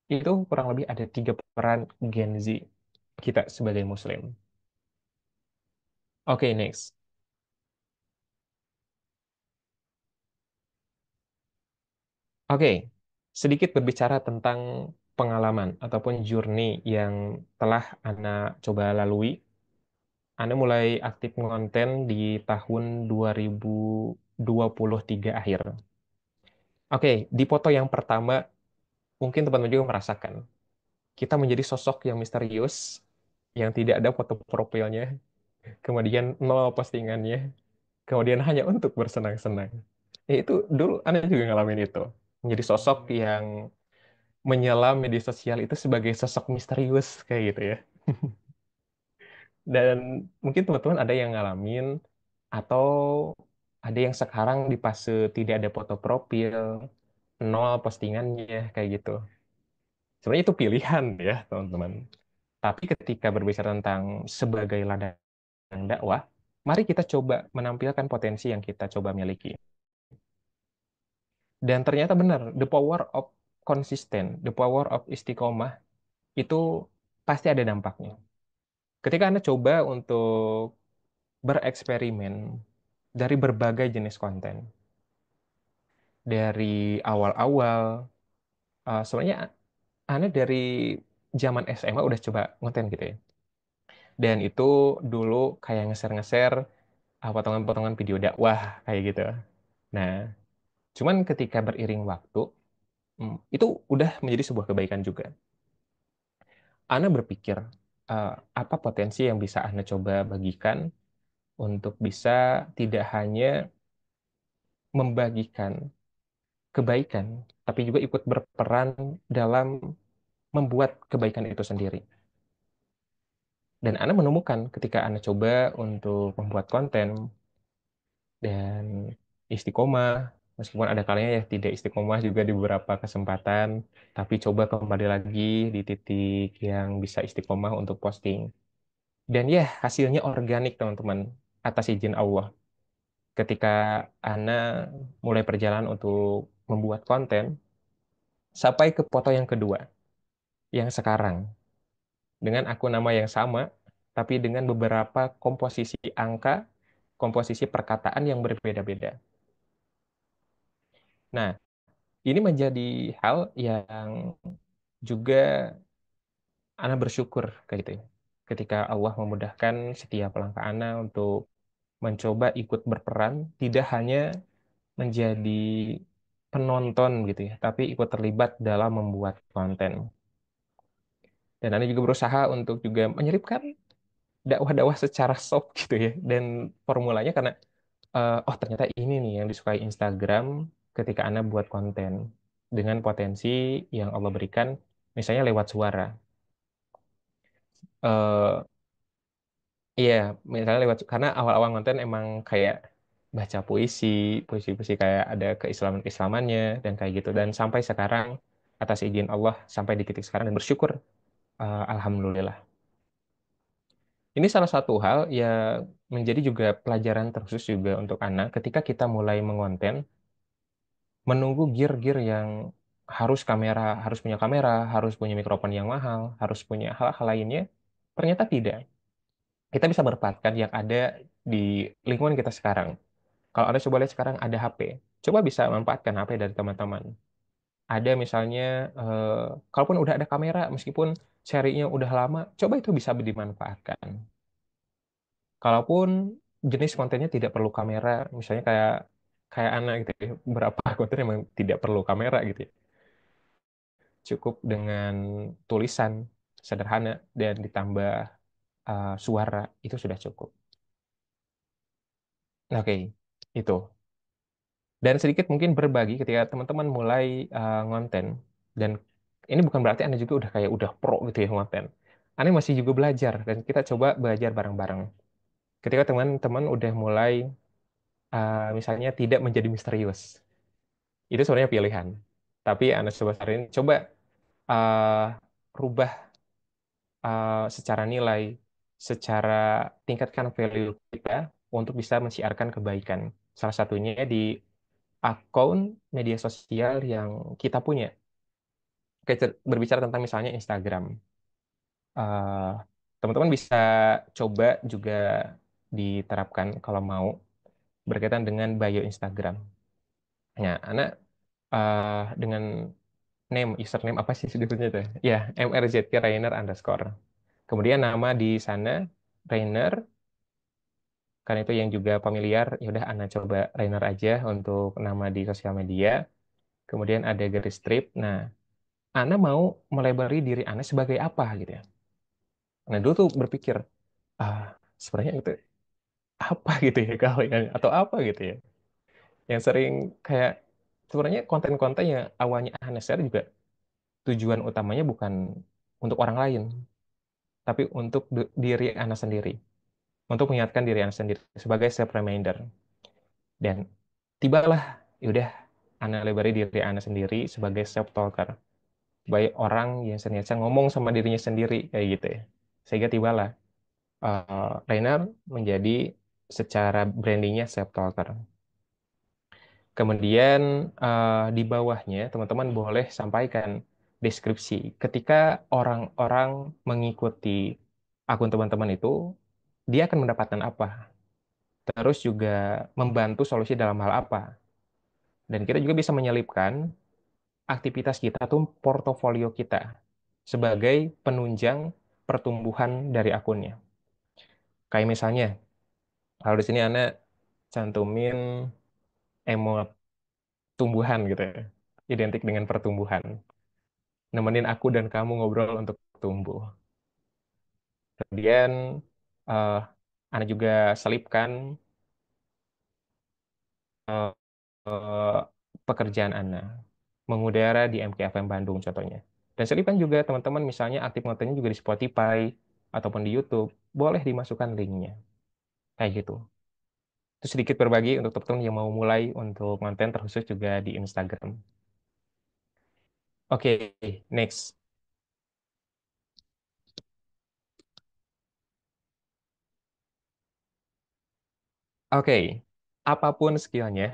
S3: Itu kurang lebih ada tiga peran Gen Z kita sebagai Muslim. Oke, next. Oke, sedikit berbicara tentang pengalaman ataupun journey yang telah Ana coba lalui. Ana mulai aktif konten di tahun 2023 akhir. Oke, di foto yang pertama, mungkin teman-teman juga merasakan. Kita menjadi sosok yang misterius, yang tidak ada foto profilnya, kemudian nol postingannya, kemudian hanya untuk bersenang-senang. Ya, itu dulu Ana juga ngalamin itu. Menjadi sosok yang menyelam media sosial itu sebagai sosok misterius kayak gitu ya. Dan mungkin teman-teman ada yang ngalamin atau ada yang sekarang di fase tidak ada foto profil, nol postingannya kayak gitu. Sebenarnya itu pilihan ya, teman-teman. Tapi ketika berbicara tentang sebagai ladang dakwah, mari kita coba menampilkan potensi yang kita coba miliki. Dan ternyata benar, the power of konsisten, the power of istiqomah itu pasti ada dampaknya. Ketika Anda coba untuk bereksperimen dari berbagai jenis konten, dari awal-awal, sebenarnya Anda dari zaman SMA udah coba konten gitu ya. Dan itu dulu kayak nge-share potongan-potongan video dakwah kayak gitu. Nah, cuman ketika beriring waktu, itu udah menjadi sebuah kebaikan juga. Ana berpikir, apa potensi yang bisa Anda coba bagikan untuk bisa tidak hanya membagikan kebaikan, tapi juga ikut berperan dalam membuat kebaikan itu sendiri. Dan Anda menemukan ketika Anda coba untuk membuat konten dan istiqomah, meskipun ada kalanya ya tidak istiqomah juga di beberapa kesempatan, tapi coba kembali lagi di titik yang bisa istiqomah untuk posting. Dan ya, hasilnya organik, teman-teman, atas izin Allah. Ketika Ana mulai perjalanan untuk membuat konten, sampai ke foto yang kedua, yang sekarang, dengan akun nama yang sama, tapi dengan beberapa komposisi angka, komposisi perkataan yang berbeda-beda. Nah, ini menjadi hal yang juga Ana bersyukur kayak gitu ya. Ketika Allah memudahkan setiap langkah Ana untuk mencoba ikut berperan, tidak hanya menjadi penonton gitu ya, tapi ikut terlibat dalam membuat konten. Dan Anda juga berusaha untuk juga menyelipkan dakwah-dakwah secara soft gitu ya. Dan formulanya karena, oh ternyata ini nih yang disukai Instagram ketika Anda buat konten dengan potensi yang Allah berikan, misalnya lewat suara. Eh, iya, misalnya lewat, karena awal-awal konten emang kayak baca puisi, puisi-puisi kayak ada keislaman-keislamannya dan kayak gitu. Dan sampai sekarang atas izin Allah sampai di titik sekarang dan bersyukur, alhamdulillah. Ini salah satu hal yang menjadi juga pelajaran terkhusus juga untuk anak ketika kita mulai mengonten, menunggu gear-gear yang harus kamera, harus punya kamera, harus punya mikrofon yang mahal, harus punya hal-hal lainnya. Ternyata tidak. Kita bisa berempatkan yang ada di lingkungan kita sekarang. Kalau Anda coba lihat sekarang ada HP, coba bisa manfaatkan HP dari teman-teman. Ada misalnya, eh, kalaupun udah ada kamera, meskipun serinya udah lama, coba itu bisa dimanfaatkan. Kalaupun jenis kontennya tidak perlu kamera, misalnya kayak kayak anak gitu ya, beberapa konten memang tidak perlu kamera gitu ya. Cukup dengan tulisan sederhana dan ditambah suara itu sudah cukup. Oke, itu. Dan sedikit mungkin berbagi ketika teman-teman mulai ngonten, dan ini bukan berarti Anda juga udah kayak udah pro gitu ya ngonten. Anda masih juga belajar dan kita coba belajar bareng-bareng. Ketika teman-teman udah mulai misalnya tidak menjadi misterius, itu sebenarnya pilihan. Tapi Anda coba saran, coba uh, rubah secara nilai, secara tingkatkan value kita untuk bisa mensiarkan kebaikan. Salah satunya di akun media sosial yang kita punya. Berbicara tentang misalnya Instagram. Eh, Teman-teman bisa coba juga diterapkan kalau mau berkaitan dengan bio Instagram. Nah, anak dengan username apa sih sebetulnya itu? Ya, MRZK Rainer underscore. Kemudian nama di sana Rainer, karena itu yang juga familiar, ya udah Anda coba Rainer aja untuk nama di sosial media. Kemudian ada garis strip. Nah, Anda mau melebari diri Anda sebagai apa gitu ya. Nah, dulu tuh berpikir, ah, sebenarnya itu apa gitu ya kalau yang atau apa gitu ya. Yang sering kayak sebenarnya konten-konten yang awalnya Anda share juga tujuan utamanya bukan untuk orang lain, tapi untuk diri Anda sendiri. Untuk mengingatkan diri Anda sendiri sebagai self reminder. Dan tibalah, yaudah, Anda lebari diri Anda sendiri sebagai self talker. Sebagai orang yang senantiasa ngomong sama dirinya sendiri kayak gitu ya. Sehingga tibalah Rainer menjadi secara brandingnya self talker. Kemudian di bawahnya teman-teman boleh sampaikan deskripsi. Ketika orang-orang mengikuti akun teman-teman itu, dia akan mendapatkan apa? Terus juga membantu solusi dalam hal apa? Dan kita juga bisa menyelipkan aktivitas kita tuh portofolio kita sebagai penunjang pertumbuhan dari akunnya. Kayak misalnya, kalau di sini Anda cantumin emot tumbuhan gitu ya, identik dengan pertumbuhan. Nemenin aku dan kamu ngobrol untuk tumbuh. Kemudian eh Anda juga selipkan eh, eh, pekerjaan Anda mengudara di MKFM Bandung contohnya. Dan selipkan juga teman-teman misalnya aktif kontennya juga di Spotify ataupun di YouTube, boleh dimasukkan linknya. Kayak gitu. Itu sedikit berbagi untuk teman-teman yang mau mulai untuk konten terkhusus juga di Instagram. Oke, next. Oke, apapun skillnya,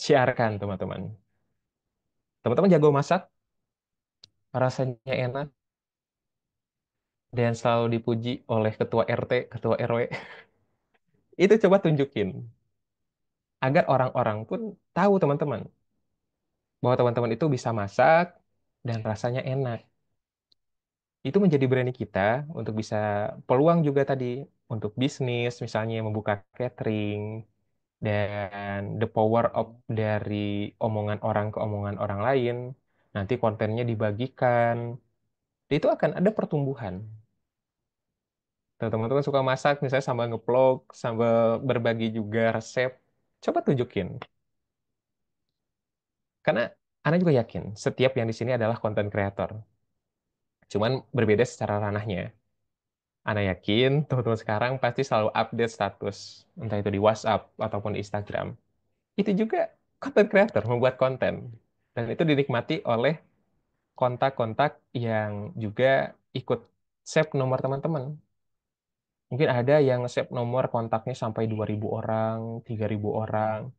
S3: siarkan teman-teman. Teman-teman jago masak, rasanya enak, dan selalu dipuji oleh ketua RT, ketua RW. Itu coba tunjukin. Agar orang-orang pun tahu teman-teman, bahwa teman-teman itu bisa masak dan rasanya enak. Itu menjadi branding kita untuk bisa peluang juga tadi untuk bisnis, misalnya membuka catering, dan the power of dari omongan orang ke omongan orang lain, nanti kontennya dibagikan, itu akan ada pertumbuhan. Tuh, teman-teman suka masak, misalnya sambil ngeplog, sambil berbagi juga resep, coba tunjukin. Karena Anda juga yakin, setiap yang di sini adalah konten kreator. Cuman berbeda secara ranahnya. Ana yakin teman-teman sekarang pasti selalu update status, entah itu di WhatsApp ataupun di Instagram. Itu juga content creator membuat konten. Dan itu dinikmati oleh kontak-kontak yang juga ikut save nomor teman-teman. Mungkin ada yang save nomor kontaknya sampai 2.000 orang, 3.000 orang.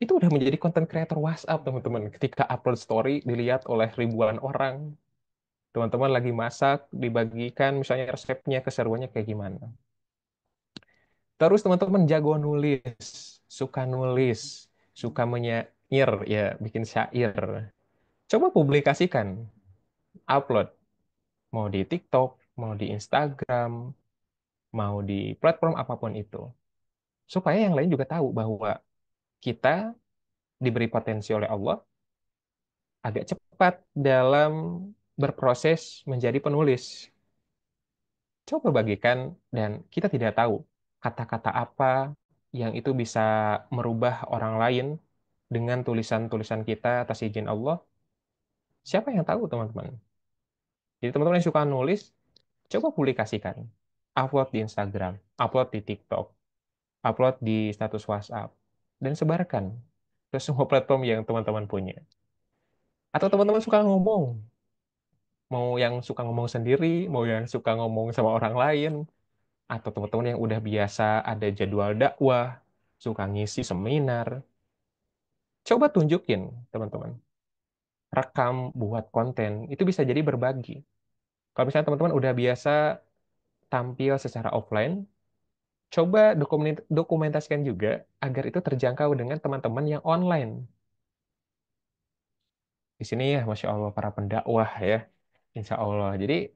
S3: Itu udah menjadi content creator WhatsApp, teman-teman. Ketika upload story dilihat oleh ribuan orang. Teman-teman lagi masak, dibagikan misalnya resepnya, keseruannya kayak gimana. Terus teman-teman jago nulis, suka menyair, ya bikin syair. Coba publikasikan, upload. Mau di TikTok, mau di Instagram, mau di platform apapun itu. Supaya yang lain juga tahu bahwa kita diberi potensi oleh Allah agak cepat dalam berproses menjadi penulis. Coba bagikan dan kita tidak tahu kata-kata apa yang itu bisa merubah orang lain dengan tulisan-tulisan kita atas izin Allah. Siapa yang tahu, teman-teman? Jadi teman-teman yang suka nulis, coba publikasikan. Upload di Instagram, upload di TikTok, upload di status WhatsApp, dan sebarkan ke semua platform yang teman-teman punya. Atau teman-teman suka ngomong, mau yang suka ngomong sendiri, mau yang suka ngomong sama orang lain, atau teman-teman yang udah biasa ada jadwal dakwah, suka ngisi seminar, coba tunjukin, teman-teman. Rekam, buat konten, itu bisa jadi berbagi. Kalau misalnya teman-teman udah biasa tampil secara offline, coba dokumentasikan juga agar itu terjangkau dengan teman-teman yang online. Di sini ya, Masya Allah, para pendakwah ya, Insya Allah. Jadi,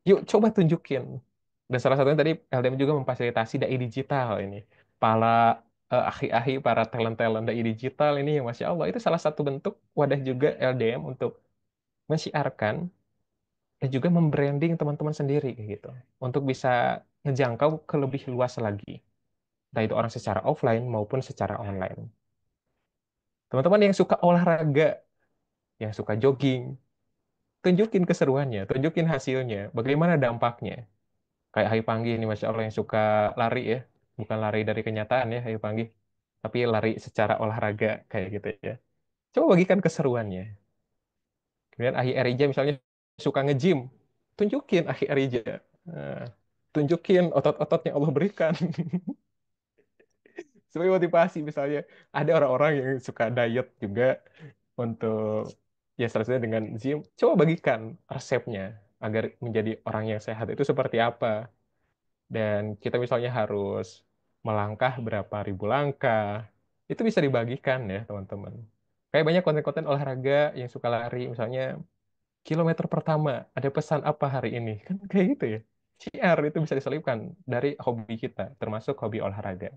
S3: yuk coba tunjukin. Dan salah satunya tadi LDM juga memfasilitasi dai digital ini. Para ahli-ahli, para talent-talent dai digital ini, ya Masya Allah, itu salah satu bentuk wadah juga LDM untuk mensiarkan dan juga membranding teman-teman sendiri kayak gitu. Untuk bisa ngejangkau ke lebih luas lagi. Entah itu orang secara offline maupun secara online. Teman-teman yang suka olahraga, yang suka jogging, tunjukin keseruannya, tunjukin hasilnya, bagaimana dampaknya. Kayak Hayu Panggih ini, Masya Allah, yang suka lari ya. Bukan lari dari kenyataan ya, Hayu Panggih. Tapi lari secara olahraga, kayak gitu ya. Coba bagikan keseruannya. Kemudian Ahi Erija misalnya suka nge-gym. Tunjukin Ahi Erija. Nah, tunjukin otot-otot yang Allah berikan. Sebagai motivasi misalnya. Ada orang-orang yang suka diet juga untuk ya salah satunya dengan gym. Coba bagikan resepnya agar menjadi orang yang sehat itu seperti apa. Dan kita misalnya harus melangkah berapa ribu langkah, itu bisa dibagikan ya teman-teman. Kayak banyak konten-konten olahraga yang suka lari, misalnya kilometer pertama, ada pesan apa hari ini? Kan kayak gitu ya. CR itu bisa diselipkan dari hobi kita, termasuk hobi olahraga.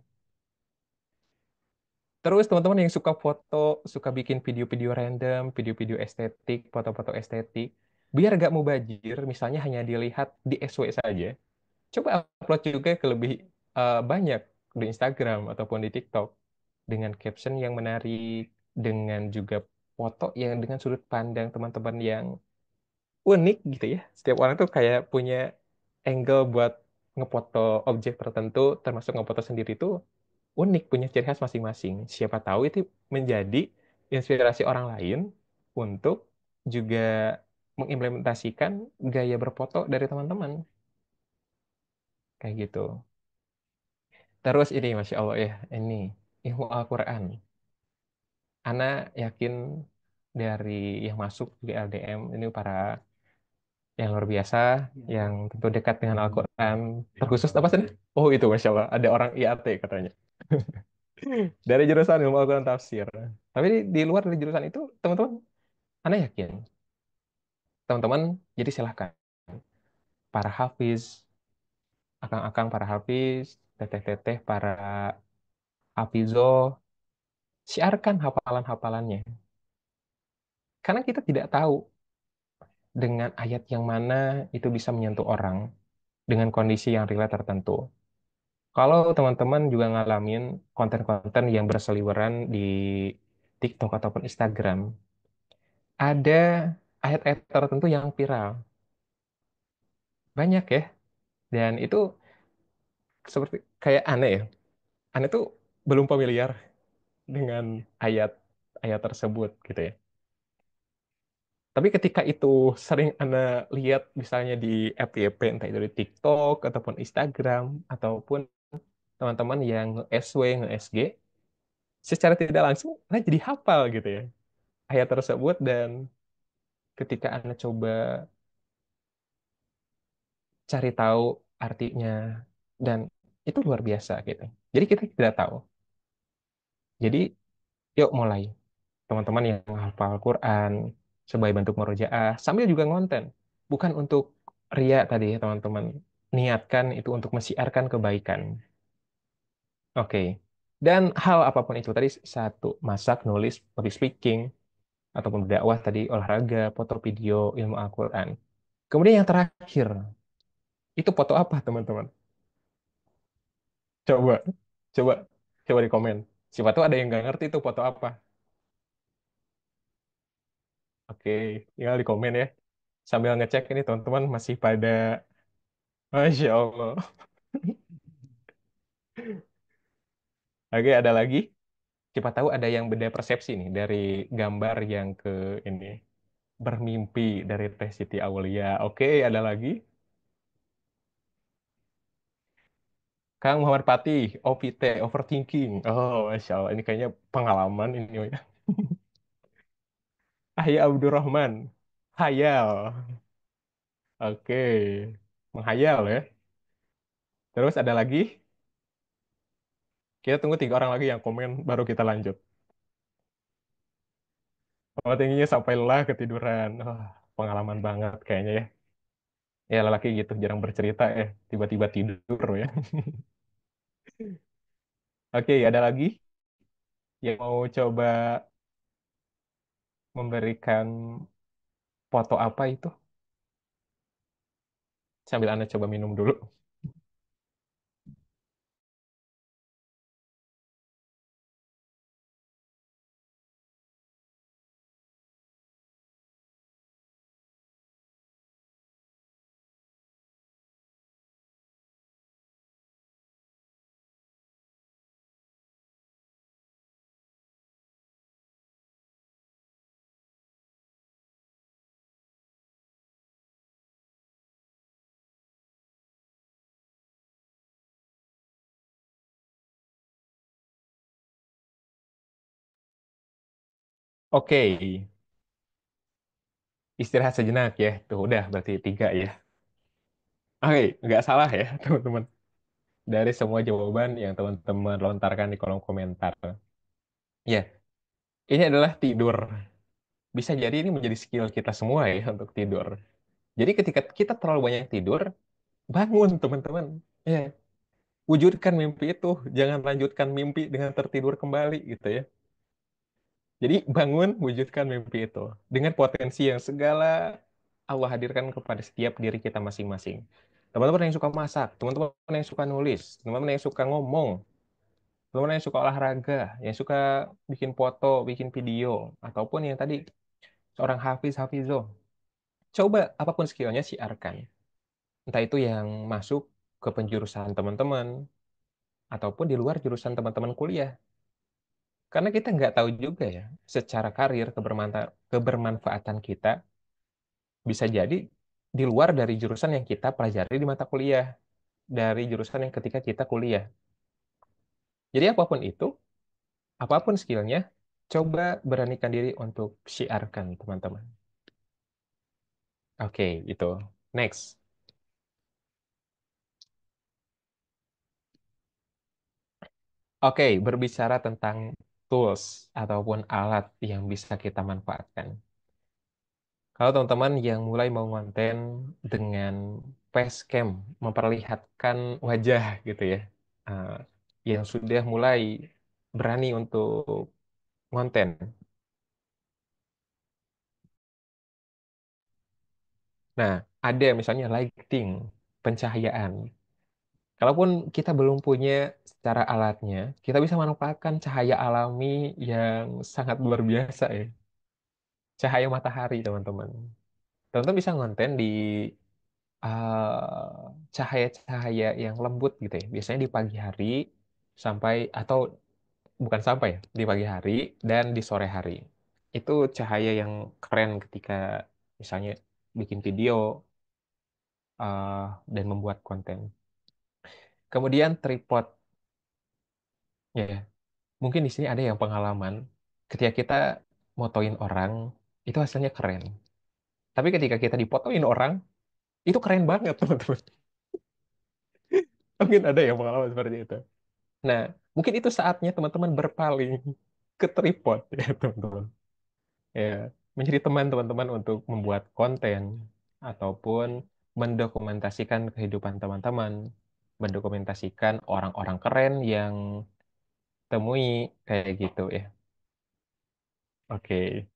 S3: Terus teman-teman yang suka foto, suka bikin video-video random, video-video estetik, foto-foto estetik, biar gak mubazir, misalnya hanya dilihat di SW saja, coba upload juga ke lebih banyak di Instagram ataupun di TikTok dengan caption yang menarik, dengan juga foto yang dengan sudut pandang teman-teman yang unik gitu ya. Setiap orang tuh kayak punya angle buat ngefoto objek tertentu, termasuk ngefoto sendiri itu unik, punya ciri khas masing-masing. Siapa tahu itu menjadi inspirasi orang lain untuk juga mengimplementasikan gaya berfoto dari teman-teman. Kayak gitu. Terus ini, Masya Allah ya, ini ilmu Al-Quran. Ana yakin dari yang masuk di LDM, ini para yang luar biasa, yang tentu dekat dengan Al-Quran. Terkhusus apa sih? Oh itu, Masya Allah, ada orang IAT katanya. Dari jurusan ilmu Al-Quran tafsir. Tapi di luar dari jurusan itu, teman-teman, Ana yakin. Teman-teman, jadi silahkan. Para hafiz, akang-akang para hafiz, teteh-teteh para hafizoh, siarkan hafalan-hafalannya. Karena kita tidak tahu dengan ayat yang mana itu bisa menyentuh orang dengan kondisi yang relate tertentu. Kalau teman-teman juga ngalamin konten-konten yang berseliweran di TikTok ataupun Instagram, ada ayat-ayat tertentu yang viral. Banyak ya, Dan itu seperti kayak aneh ya. Aneh tuh belum familiar dengan ayat ayat tersebut gitu ya. Tapi ketika itu sering Anda lihat misalnya di FYP, entah itu di TikTok ataupun Instagram ataupun teman-teman yang nge-SW, nge-SG, secara tidak langsung Anda jadi hafal gitu ya ayat tersebut. Dan ketika Anda coba cari tahu artinya, dan itu luar biasa gitu. Jadi kita tidak tahu. Jadi yuk mulai. Teman-teman yang hafal Quran sebagai bentuk murojaah sambil juga ngonten. Bukan untuk ria tadi ya teman-teman. Niatkan itu untuk mensiarkan kebaikan. Oke. Dan hal apapun itu tadi, satu, masak, nulis, public speaking, ataupun dakwah tadi, olahraga, foto video, ilmu Al-Quran. Kemudian yang terakhir, itu foto apa teman-teman? Coba, coba, coba di komen. Siapa tahu ada yang nggak ngerti itu foto apa. Oke, tinggal di komen ya. Sambil ngecek ini teman-teman masih pada, Masya Allah. Oke, ada lagi. Siapa tahu ada yang beda persepsi nih dari gambar yang ke ini. Bermimpi dari Teh Siti Aulia. Oke, ada lagi. Kang Muhammad Patih, OVT, overthinking. Oh, Masya Allah. Ini kayaknya pengalaman ini. Ya. Ahya Abdurrahman, hayal. Oke, menghayal ya. Terus ada lagi. Kita tunggu 3 orang lagi yang komen, baru kita lanjut. Oh, tingginya sampai lelah ketiduran. Wah, pengalaman banget kayaknya ya. Ya, lelaki gitu, jarang bercerita ya. Tiba-tiba tidur ya. Oke, ada lagi yang mau coba memberikan foto apa itu? Sambil Anda coba minum dulu. Oke, istirahat sejenak ya. Tuh udah berarti 3 ya. Oke, nggak salah ya teman-teman. Dari semua jawaban yang teman-teman lontarkan di kolom komentar. Ya, ini adalah tidur. Bisa jadi ini menjadi skill kita semua ya untuk tidur. Jadi ketika kita terlalu banyak tidur, bangun teman-teman. Ya, wujudkan mimpi itu. Jangan lanjutkan mimpi dengan tertidur kembali gitu ya. Jadi bangun, wujudkan mimpi itu. Dengan potensi yang segala Allah hadirkan kepada setiap diri kita masing-masing. Teman-teman yang suka masak, teman-teman yang suka nulis, teman-teman yang suka ngomong, teman-teman yang suka olahraga, yang suka bikin foto, bikin video, ataupun yang tadi seorang hafizoh, coba apapun skillnya siarkan. Entah itu yang masuk ke penjurusan teman-teman, ataupun di luar jurusan teman-teman kuliah. Karena kita nggak tahu juga ya, secara karir kebermanfaatan kita bisa jadi di luar dari jurusan yang kita pelajari di mata kuliah, dari jurusan yang ketika kita kuliah. Jadi apapun itu, apapun skillnya, coba beranikan diri untuk siarkan, teman-teman. Oke, itu. Next. Oke, berbicara tentang tools ataupun alat yang bisa kita manfaatkan. Kalau teman-teman yang mulai mau konten dengan facecam, memperlihatkan wajah gitu ya, eh, yang sudah mulai berani untuk konten. Nah, ada misalnya lighting, pencahayaan. Kalaupun kita belum punya secara alatnya, kita bisa manfaatkan cahaya alami yang sangat luar biasa ya. Cahaya matahari, teman-teman. Teman-teman bisa ngonten di cahaya-cahaya yang lembut gitu ya. Biasanya di pagi hari sampai atau bukan sampai ya, di pagi hari dan di sore hari. Itu cahaya yang keren ketika misalnya bikin video dan membuat konten. Kemudian tripod ya. Mungkin di sini ada yang pengalaman ketika kita motoin orang itu hasilnya keren. Tapi ketika kita dipotoin orang itu keren banget teman-teman. Mungkin ada yang pengalaman seperti itu. Nah, mungkin itu saatnya teman-teman berpaling ke tripod ya teman-teman. Ya, menjadi teman teman-teman untuk membuat konten ataupun mendokumentasikan kehidupan teman-teman, mendokumentasikan orang-orang keren yang temui kayak gitu ya. Oke.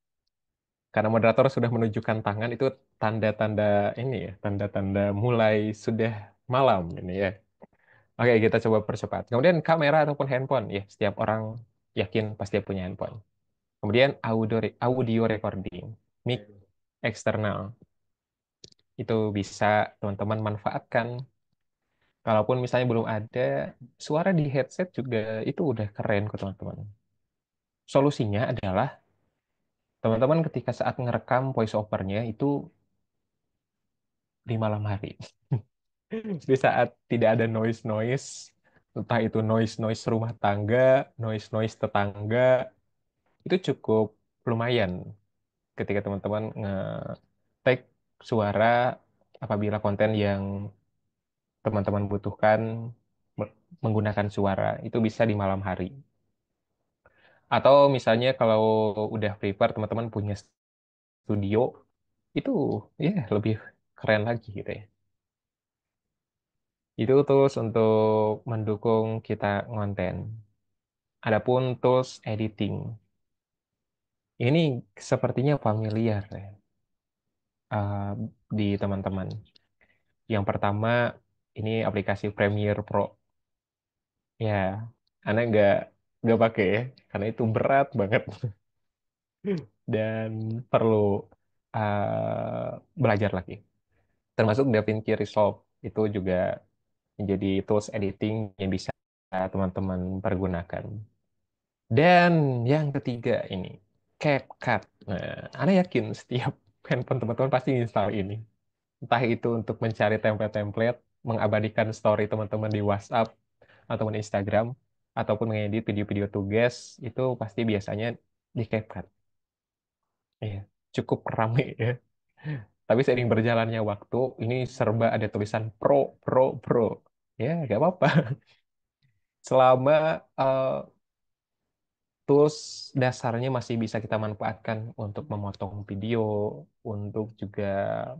S3: Karena moderator sudah menunjukkan tangan itu tanda-tanda ini ya, tanda-tanda mulai sudah malam ini ya. Oke, kita coba percepat. Kemudian kamera ataupun handphone ya, setiap orang yakin pasti punya handphone. Kemudian audio recording, mic eksternal. Itu bisa teman-teman manfaatkan. Kalaupun misalnya belum ada, suara di headset juga itu udah keren kok teman-teman. Solusinya adalah teman-teman ketika saat ngerekam voice over-nya itu di malam hari. Di saat tidak ada noise-noise, entah itu noise-noise rumah tangga, noise-noise tetangga, itu cukup lumayan ketika teman-teman nge-take suara apabila konten yang teman-teman butuhkan menggunakan suara, itu bisa di malam hari. Atau misalnya kalau udah prepare teman-teman punya studio, itu ya lebih keren lagi gitu ya. Itu tools untuk mendukung kita ngonten. Adapun tools editing, ini sepertinya familiar ya, uh, di teman-teman. Yang pertama, ini aplikasi Premiere Pro. Ya, Anda nggak pakai ya, karena itu berat banget dan perlu belajar lagi. Termasuk DaVinci Resolve itu juga menjadi tools editing yang bisa teman-teman pergunakan. Dan yang ketiga ini, CapCut. Nah, Anda yakin setiap handphone teman-teman pasti install ini. Entah itu untuk mencari template-template, mengabadikan story teman-teman di WhatsApp ataupun Instagram, ataupun mengedit video-video tugas, itu pasti biasanya di CapCut. Iya, cukup ramai ya. Tapi seiring berjalannya waktu, ini serba ada tulisan pro, pro, pro. Ya, nggak apa-apa. Selama tools dasarnya masih bisa kita manfaatkan untuk memotong video, untuk juga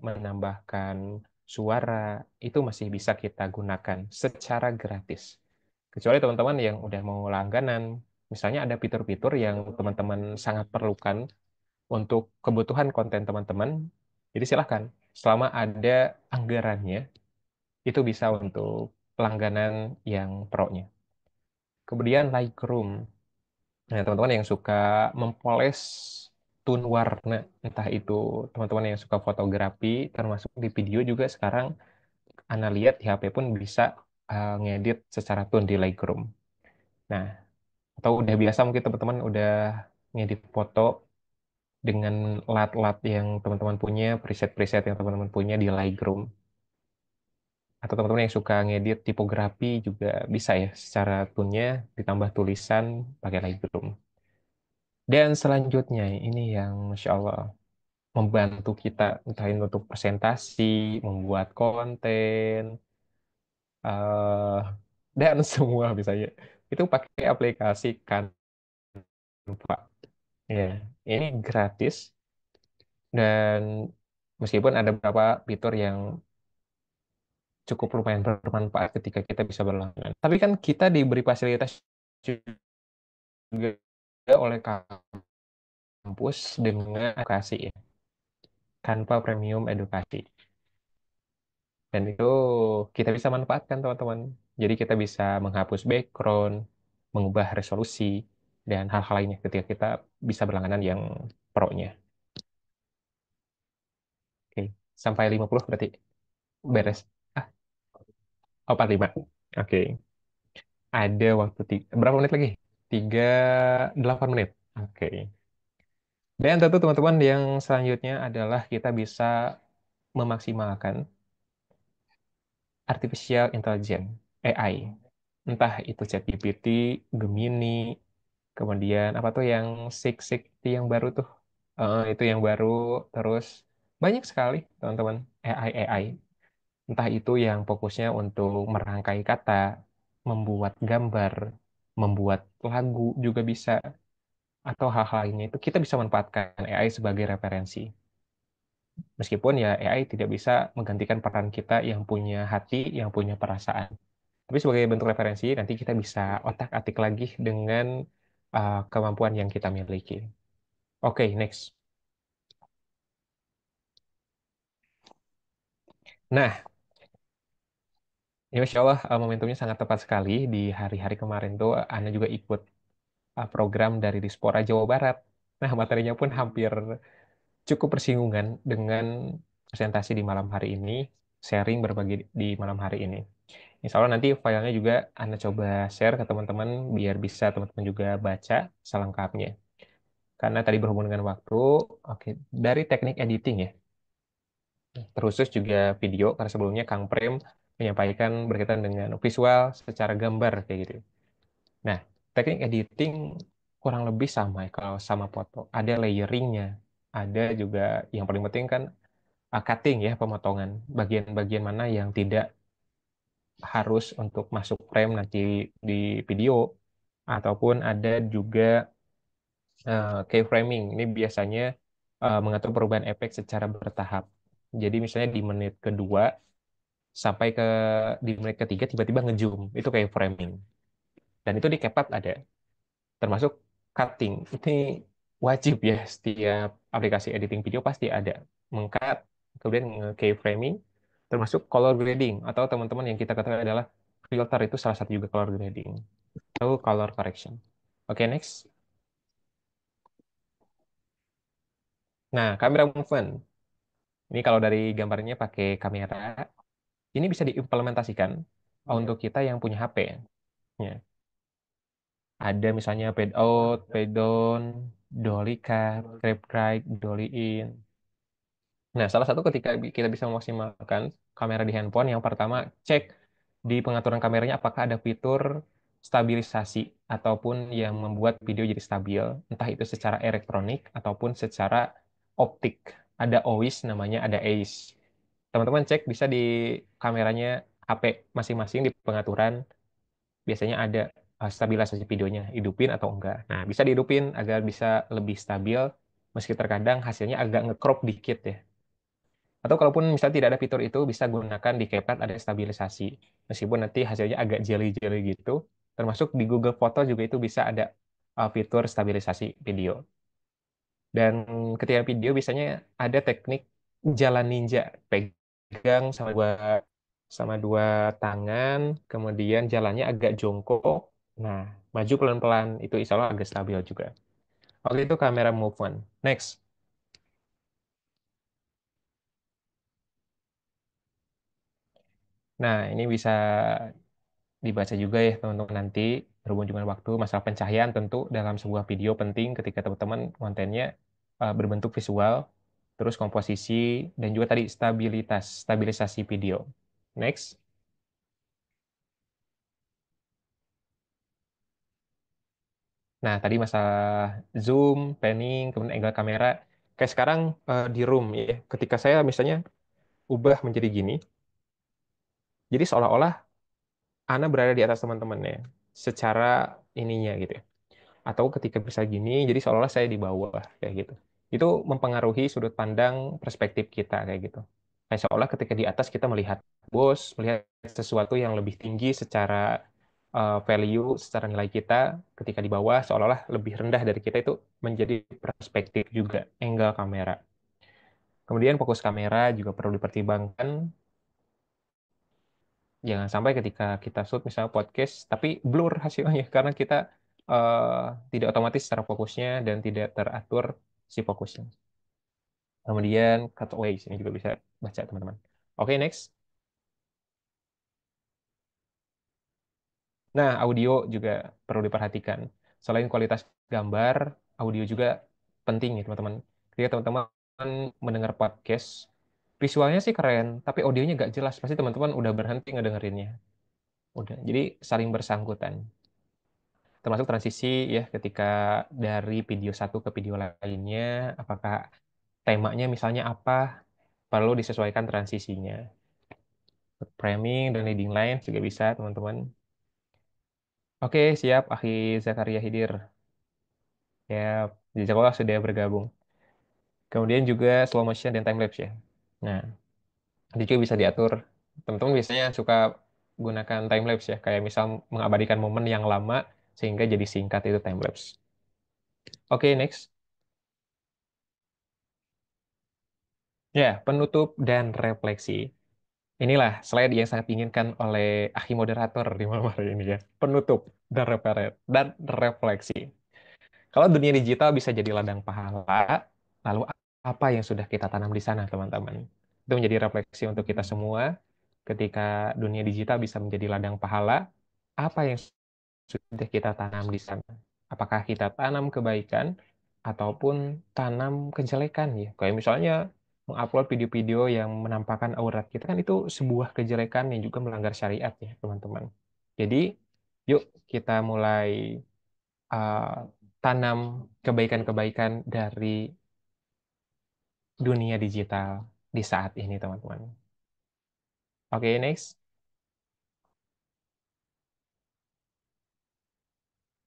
S3: menambahkan suara, itu masih bisa kita gunakan secara gratis. Kecuali teman-teman yang udah mau langganan, misalnya ada fitur-fitur yang teman-teman sangat perlukan untuk kebutuhan konten teman-teman, jadi silahkan. Selama ada anggarannya, itu bisa untuk langganan yang pro-nya. Kemudian Lightroom. Nah, teman-teman yang suka mempoles tone warna, entah itu teman-teman yang suka fotografi, termasuk di video juga sekarang, Anda lihat di HP pun bisa ngedit secara tone di Lightroom. Nah, atau udah biasa mungkin teman-teman udah ngedit foto dengan lat-lat yang teman-teman punya, preset-preset yang teman-teman punya di Lightroom. Atau teman-teman yang suka ngedit tipografi juga bisa ya, secara tone-nya ditambah tulisan pakai Lightroom. Dan selanjutnya ini yang Masya Allah membantu kita entah itu untuk presentasi, membuat konten, eh dan semua bisa ya. Itu pakai aplikasi Canva. Ya, ini gratis dan meskipun ada beberapa fitur yang cukup lumayan bermanfaat ketika kita bisa berlangganan. Tapi kan kita diberi fasilitas juga oleh kampus dengan edukasi ya. Canva Premium Edukasi. Dan itu kita bisa manfaatkan teman-teman. Jadi kita bisa menghapus background, mengubah resolusi, dan hal-hal lainnya ketika kita bisa berlangganan yang pro-nya. Oke, sampai 50 berarti. beres. Ah, oh, 45. Oke. Ada waktu berapa menit lagi? 38 menit. Oke. Dan tentu teman-teman yang selanjutnya adalah kita bisa memaksimalkan artificial intelligence, AI. Entah itu ChatGPT, Gemini, kemudian apa tuh yang Sik itu yang baru tuh. Itu yang baru, terus banyak sekali teman-teman AI. Entah itu yang fokusnya untuk merangkai kata, membuat gambar, membuat lagu juga bisa, atau hal-hal lainnya itu kita bisa manfaatkan AI sebagai referensi. Meskipun ya AI tidak bisa menggantikan peran kita yang punya hati, yang punya perasaan. Tapi sebagai bentuk referensi, nanti kita bisa otak-atik lagi dengan kemampuan yang kita miliki. Oke, next. Nah, ini Masya Allah momentumnya sangat tepat sekali. Di hari-hari kemarin tuh Anda juga ikut program dari Dispora Jawa Barat. Nah, materinya pun hampir cukup bersinggungan dengan presentasi di malam hari ini, sharing berbagi di malam hari ini. Insya Allah nanti filenya juga Anda coba share ke teman-teman biar bisa teman-teman juga baca selengkapnya. Karena tadi berhubungan dengan waktu, oke, dari teknik editing ya, terusus juga video, karena sebelumnya Kang Prem menyampaikan berkaitan dengan visual secara gambar kayak gitu. Nah, teknik editing kurang lebih sama ya kalau sama foto. Ada layeringnya, ada juga yang paling penting kan cutting ya, pemotongan. Bagian-bagian mana yang tidak harus untuk masuk frame nanti di video, ataupun ada juga keyframing. Ini biasanya mengatur perubahan efek secara bertahap. Jadi misalnya di menit kedua sampai di menit ketiga tiba-tiba ngezoom, itu keyframing. Dan itu di CapCut ada. Termasuk cutting. Ini wajib ya, setiap aplikasi editing video pasti ada. Mengcut, kemudian keyframing, termasuk color grading, atau teman-teman yang kita katakan adalah filter, itu salah satu juga color grading atau color correction. Oke, next. Nah, kamera movement. Ini kalau dari gambarnya pakai kamera, ini bisa diimplementasikan untuk kita yang punya HP. Ya. Ada misalnya fade out, fade down, dolly cut, grab right, dolly in. Nah, salah satu ketika kita bisa memaksimalkan kamera di handphone, yang pertama cek di pengaturan kameranya apakah ada fitur stabilisasi ataupun yang membuat video jadi stabil, entah itu secara elektronik ataupun secara optik. Ada OIS namanya, ada ACE. Teman-teman cek bisa di kameranya HP masing-masing di pengaturan, biasanya ada stabilisasi videonya, hidupin atau enggak. Nah, bisa dihidupin agar bisa lebih stabil, meski terkadang hasilnya agak ngecrop dikit ya. Atau kalaupun misalnya tidak ada fitur itu, bisa gunakan di CapCut ada stabilisasi. Meskipun nanti hasilnya agak jelly-jelly gitu, termasuk di Google Foto juga itu bisa ada fitur stabilisasi video. Dan ketika video biasanya ada teknik jalan ninja, pegang sama dua tangan, kemudian jalannya agak jongkok. Nah, maju pelan-pelan, itu insya Allah agak stabil juga. Oke, itu kamera movement. Next. Nah, ini bisa dibaca juga ya teman-teman nanti, berhubung dengan waktu. Masalah pencahayaan tentu dalam sebuah video penting ketika teman-teman kontennya berbentuk visual, terus komposisi, dan juga tadi stabilisasi video. Next. Nah, tadi masalah zoom, panning, kemudian angle kamera. Kayak sekarang di room ya, ketika saya misalnya ubah menjadi gini, jadi seolah-olah Ana berada di atas teman-temannya secara ininya gitu ya. Atau ketika bisa gini, jadi seolah-olah saya di bawah kayak gitu. Itu mempengaruhi sudut pandang perspektif kita kayak gitu. Kayak seolah ketika di atas kita melihat bos, melihat sesuatu yang lebih tinggi secara value, secara nilai kita, ketika di bawah seolah-olah lebih rendah dari kita, itu menjadi perspektif juga, angle kamera. Kemudian fokus kamera juga perlu dipertimbangkan. Jangan sampai ketika kita shoot misalnya podcast, tapi blur hasilnya karena kita eh, tidak otomatis secara fokusnya dan tidak teratur si fokusnya. Kemudian cutaways ini juga bisa baca teman-teman. Oke, next. Nah, audio juga perlu diperhatikan. Selain kualitas gambar, audio juga penting ya teman-teman. Ketika teman-teman mendengar podcast, visualnya sih keren, tapi audionya nggak jelas. Pasti teman-teman udah berhenti ngedengerinnya. Udah, jadi saling bersangkutan. Termasuk transisi ya ketika dari video satu ke video lainnya, apakah temanya misalnya apa, perlu disesuaikan transisinya. Framing dan leading line juga bisa teman-teman. Oke, siap, Akhi Zakaria Hidir. Ya, Jazakallah sudah bergabung. Kemudian juga slow motion dan time lapse ya. Nah, itu juga bisa diatur. Teman-teman biasanya suka gunakan time lapse ya, kayak misal mengabadikan momen yang lama sehingga jadi singkat itu time lapse. Oke, next. Ya, penutup dan refleksi. Inilah slide yang sangat diinginkan oleh Akhi moderator di malam hari ini ya. Penutup dan refleksi. Kalau dunia digital bisa jadi ladang pahala, lalu apa yang sudah kita tanam di sana, teman-teman? Itu menjadi refleksi untuk kita semua. Ketika dunia digital bisa menjadi ladang pahala, apa yang sudah kita tanam di sana? Apakah kita tanam kebaikan ataupun tanam kejelekan ya? Kayak misalnya mengupload video-video yang menampakkan aurat kita kan itu sebuah kejelekan yang juga melanggar syariat ya, teman-teman. Jadi, yuk kita mulai uh, tanam kebaikan-kebaikan dari dunia digital di saat ini, teman-teman. Oke, next.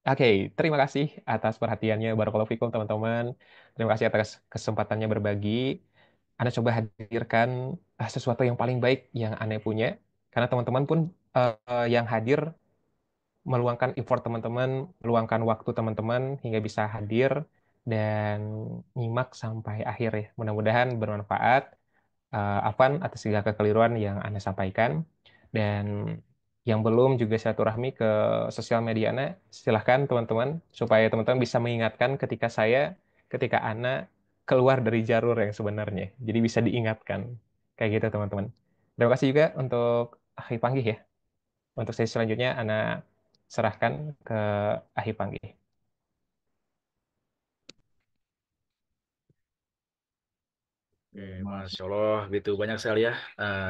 S3: Oke, terima kasih atas perhatiannya. Barakallahu fikum, teman-teman. Terima kasih atas kesempatannya berbagi. Anda coba hadirkan sesuatu yang paling baik yang Anda punya. Karena teman-teman pun yang hadir meluangkan effort teman-teman, meluangkan waktu teman-teman hingga bisa hadir dan nyimak sampai akhir ya. Mudah-mudahan bermanfaat. Afwan atas segala kekeliruan yang Anda sampaikan. Dan yang belum juga silaturahmi ke sosial media Anda, silahkan teman-teman, supaya teman-teman bisa mengingatkan ketika Anda keluar dari jalur yang sebenarnya. Jadi bisa diingatkan. Kayak gitu teman-teman. Terima kasih juga untuk Akhi Panggih ya. Untuk sesi selanjutnya Anda serahkan ke Akhi Panggih.
S2: Masya Allah, gitu banyak sekali ya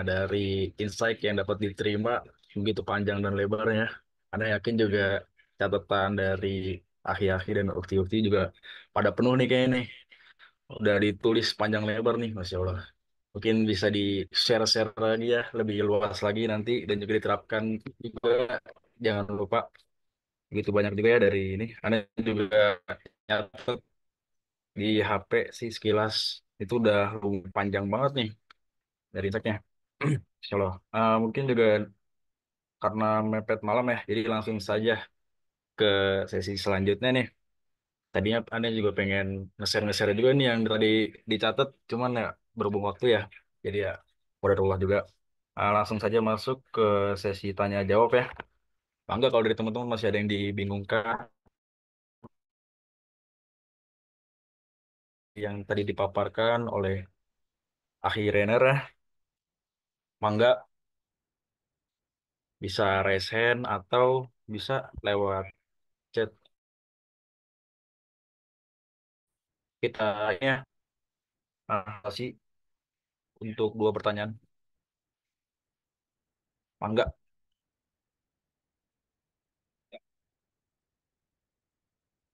S2: dari insight yang dapat diterima begitu panjang dan lebarnya. Anda yakin juga catatan dari ahli-ahli dan ukti-ukti juga pada penuh nih kayaknya nih. Udah ditulis panjang lebar nih, Masya Allah. Mungkin bisa di-share-share lagi ya, lebih luas lagi nanti dan juga diterapkan juga. Jangan lupa, begitu banyak juga ya dari ini. Anda juga nyatet di HP sih sekilas itu udah panjang banget nih dari insight-nya. Insya Allah. Mungkin juga karena mepet malam ya, jadi langsung saja ke sesi selanjutnya nih. Tadinya Anda juga pengen nge-share juga nih yang tadi dicatat, cuman ya berhubung waktu ya, jadi ya qadarullah juga. Langsung saja masuk ke sesi tanya jawab ya. Bangga kalau dari teman-teman masih ada yang dibingungkan, yang tadi dipaparkan oleh Akhi Renner ya. Mangga bisa raise hand atau bisa lewat chat kita ya. Sih untuk dua pertanyaan. Mangga.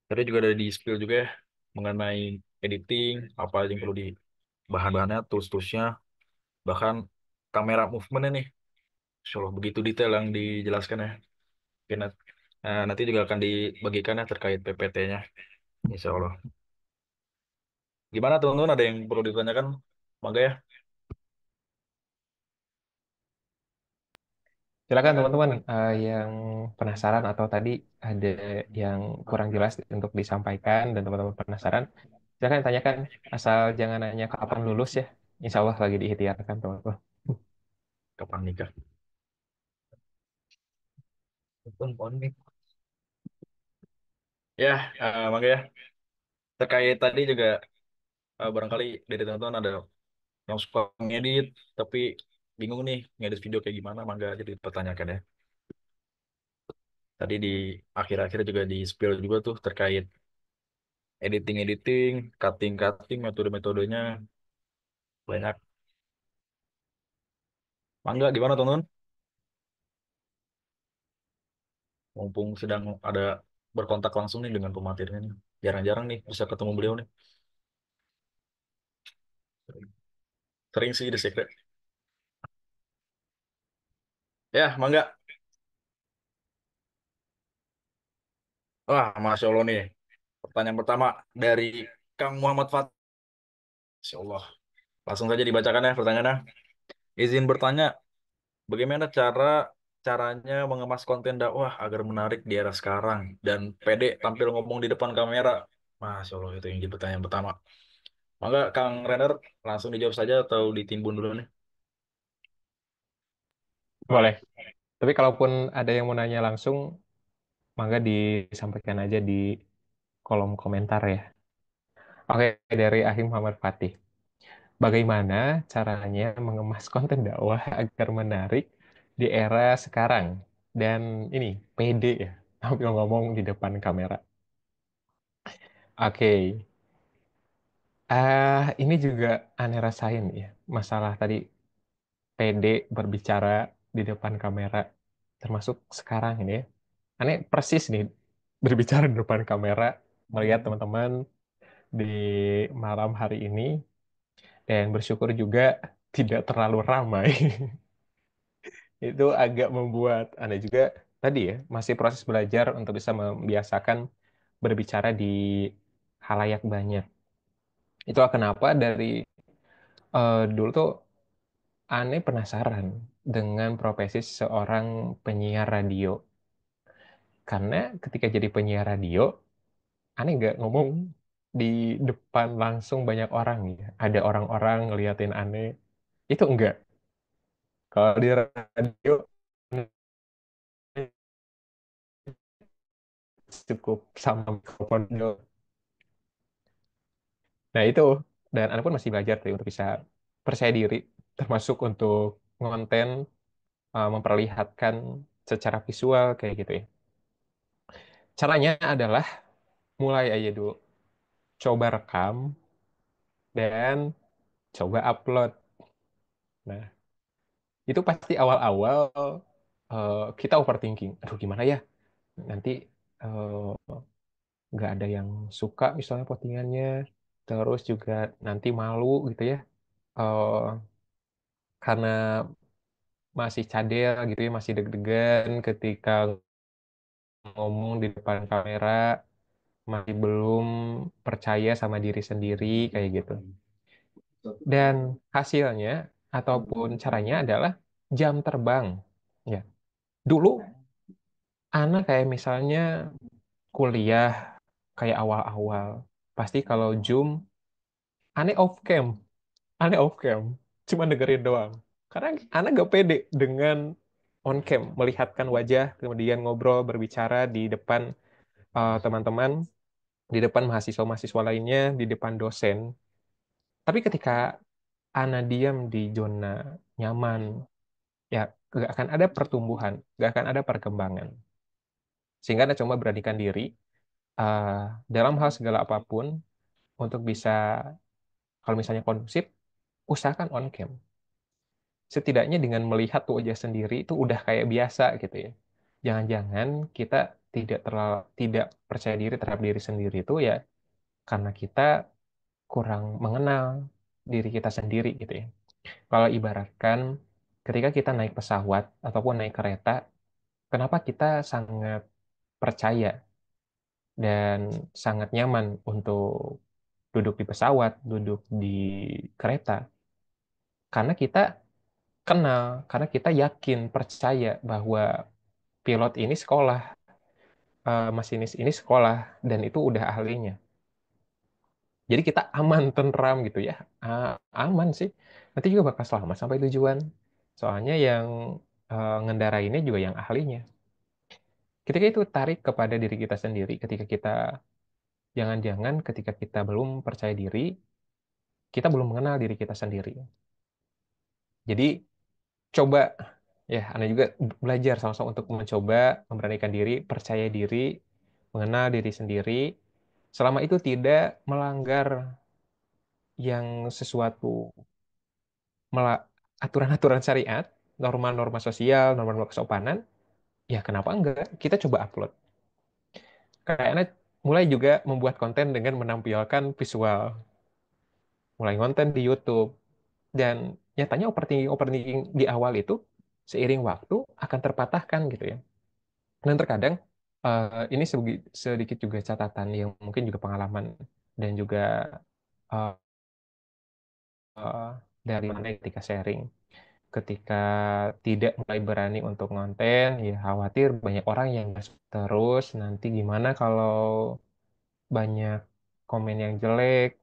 S2: Tadi juga ada di spill juga ya mengenai editing, apa aja yang perlu di bahan-bahannya, tools-toolsnya, bahkan kamera movementnya nih. Insya Allah begitu detail yang dijelaskan ya. Mungkin nanti juga akan dibagikan ya terkait PPT-nya. Insya Allah. Gimana teman-teman? Ada yang perlu ditanyakan? Mangga ya.
S3: Silakan teman-teman yang penasaran atau tadi ada yang kurang jelas untuk disampaikan dan teman-teman penasaran, silakan tanyakan asal jangan nanya kapan lulus ya. Insya Allah lagi diikhtiarkan teman-teman.
S2: Kapan nikah? Ya, mangga ya. Terkait tadi juga barangkali dari teman-teman ada yang suka ngedit, tapi bingung nih ngedit video kayak gimana, mangga jadi dipertanyakan ya. Tadi di akhir-akhir juga di spill juga tuh terkait editing-editing, cutting-cutting, metode-metodenya banyak. Mangga gimana teman? Mumpung sedang ada berkontak langsung nih dengan pematirnya nih. Jarang-jarang nih bisa ketemu beliau nih. Sering sih di secret. Ya, mangga. Wah, Masya Allah nih. Pertanyaan pertama dari Kang Muhammad Fat. Masya Allah. Langsung saja dibacakan ya pertanyaannya. Izin bertanya, bagaimana caranya mengemas konten dakwah agar menarik di era sekarang dan pede tampil ngomong di depan kamera? Masya Allah, itu yang jadi pertanyaan pertama. Mangga, Kang Renner, langsung dijawab saja atau ditimbun dulu nih?
S3: Boleh. Tapi kalaupun ada yang mau nanya langsung, mangga disampaikan aja di kolom komentar ya. Oke, dari Ahim Muhammad Fatih. Bagaimana caranya mengemas konten dakwah agar menarik di era sekarang? Dan ini, pede ya, tampil ngomong di depan kamera. Oke, ini juga aneh rasain ya, masalah tadi pede berbicara di depan kamera, termasuk sekarang ini ya. Aneh persis nih, berbicara di depan kamera, melihat teman-teman di malam hari ini, dan bersyukur juga tidak terlalu ramai. Itu agak membuat Anda juga tadi ya, masih proses belajar untuk bisa membiasakan berbicara di halayak banyak. Itu kenapa dari dulu tuh Ane penasaran dengan profesi seorang penyiar radio. Karena ketika jadi penyiar radio, Ane nggak ngomong di depan langsung banyak orang ya. Ada orang-orang ngeliatin Ane. Itu enggak. Kalau di radio, cukup sama mikrofon. Nah itu, dan Anda pun masih belajar tuh untuk bisa percaya diri, termasuk untuk konten memperlihatkan secara visual kayak gitu ya. Caranya adalah mulai aja dulu, coba rekam dan coba upload. Nah, itu pasti awal-awal kita overthinking. Aduh gimana ya? Nanti eh, nggak ada yang suka misalnya postingannya, terus juga nanti malu gitu ya. Eh, karena masih cadel gitu ya, masih deg-degan ketika ngomong di depan kamera, masih belum percaya sama diri sendiri kayak gitu. Dan hasilnya ataupun caranya adalah jam terbang. Ya, dulu anak kayak misalnya kuliah kayak awal-awal, pasti kalau Zoom aneh off cam, aneh off cam, cuma dengerin doang. Karena anak gak pede dengan on cam, melihatkan wajah, kemudian ngobrol, berbicara di depan teman-teman, di depan mahasiswa-mahasiswa lainnya, di depan dosen. Tapi ketika Ana diam di zona nyaman, ya gak akan ada pertumbuhan, gak akan ada perkembangan. Sehingga Anda coba beranikan diri uh, dalam hal segala apapun untuk bisa, kalau misalnya kondusif, usahakan on cam. Setidaknya dengan melihat wajah sendiri itu udah kayak biasa gitu ya. Jangan-jangan kita tidak percaya diri terhadap diri sendiri itu ya karena kita kurang mengenal diri kita sendiri gitu ya. Kalau ibaratkan ketika kita naik pesawat ataupun naik kereta, kenapa kita sangat percaya dan sangat nyaman untuk duduk di pesawat, duduk di kereta? Karena kita kenal, karena kita yakin, percaya bahwa pilot ini sekolah, masinis ini sekolah, dan itu udah ahlinya. Jadi kita aman, tentram gitu ya. Aman sih. Nanti juga bakal selamat sampai tujuan. Soalnya yang ngendara ini juga yang ahlinya. Ketika itu tarik kepada diri kita sendiri, ketika kita, jangan-jangan ketika kita belum percaya diri, kita belum mengenal diri kita sendiri. Jadi coba Ya, Anda juga belajar sama-sama untuk mencoba, memberanikan diri, percaya diri, mengenal diri sendiri, selama itu tidak melanggar yang sesuatu, aturan-aturan syariat, norma-norma sosial, norma-norma kesopanan, ya kenapa enggak? Kita coba upload. Karena mulai juga membuat konten dengan menampilkan visual, mulai konten di YouTube, dan nyatanya overthinking di awal itu seiring waktu akan terpatahkan gitu ya. Dan terkadang ini sedikit juga catatan yang mungkin juga pengalaman dan juga eh, eh, dari mana ketika sharing. Ketika tidak mulai berani untuk ngonten, ya khawatir banyak orang yang terus nanti gimana kalau banyak komen yang jelek,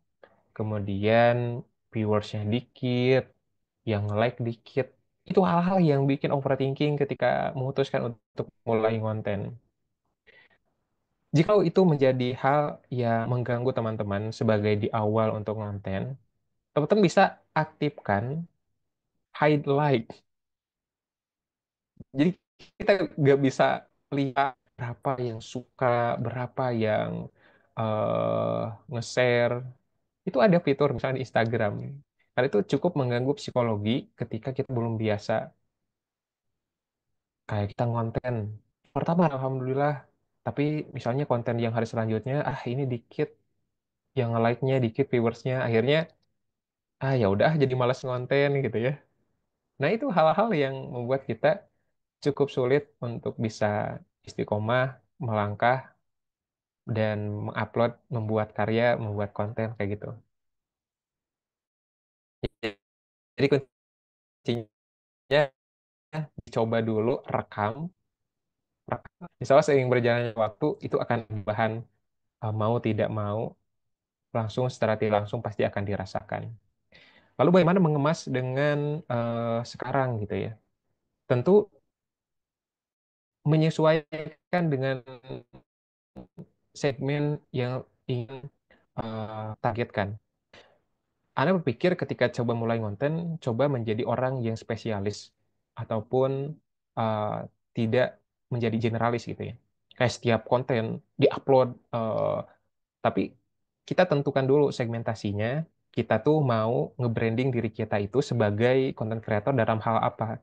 S3: kemudian viewersnya dikit, yang like dikit. Itu hal-hal yang bikin overthinking ketika memutuskan untuk mulai ngonten. Jika itu menjadi hal yang mengganggu teman-teman sebagai di awal untuk ngonten, teman-teman bisa aktifkan hide like. Jadi kita nggak bisa lihat berapa yang suka, berapa yang nge-share. Itu ada fitur misalnya di Instagram. Karena itu cukup mengganggu psikologi ketika kita belum biasa kayak kita ngonten. Pertama, alhamdulillah. Tapi misalnya konten yang hari selanjutnya, ini dikit, yang like-nya dikit, viewersnya, akhirnya ya udah jadi malas ngonten gitu ya. Nah itu hal-hal yang membuat kita cukup sulit untuk bisa istiqomah, melangkah, dan mengupload, membuat karya, membuat konten kayak gitu. Jadi kuncinya dicoba dulu rekam. Misalnya seiring berjalannya waktu itu akan bahan mau tidak mau langsung secara tidak langsung pasti akan dirasakan. Lalu bagaimana mengemas dengan sekarang gitu ya? Tentu menyesuaikan dengan segmen yang ingin targetkan. Anda berpikir ketika coba mulai konten, coba menjadi orang yang spesialis ataupun uh, tidak menjadi generalis gitu ya. Kayak setiap konten diupload, tapi kita tentukan dulu segmentasinya. Kita tuh mau nge-branding diri kita itu sebagai konten kreator dalam hal apa?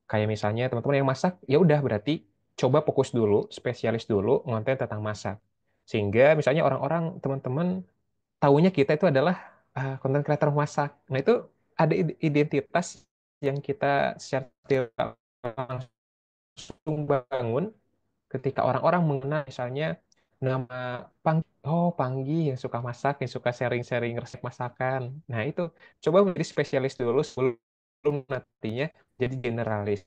S3: Kayak misalnya teman-teman yang masak, ya udah berarti coba fokus dulu, spesialis dulu ngonten tentang masak. Sehingga misalnya orang-orang teman-teman taunya kita itu adalah konten kreator masak. Nah, itu ada identitas yang kita secara tidak langsung bangun ketika orang-orang mengenal misalnya nama Panggi, oh Panggi yang suka masak, yang suka sharing-sharing resep masakan. Nah, itu coba menjadi spesialis dulu sebelum nantinya jadi generalis.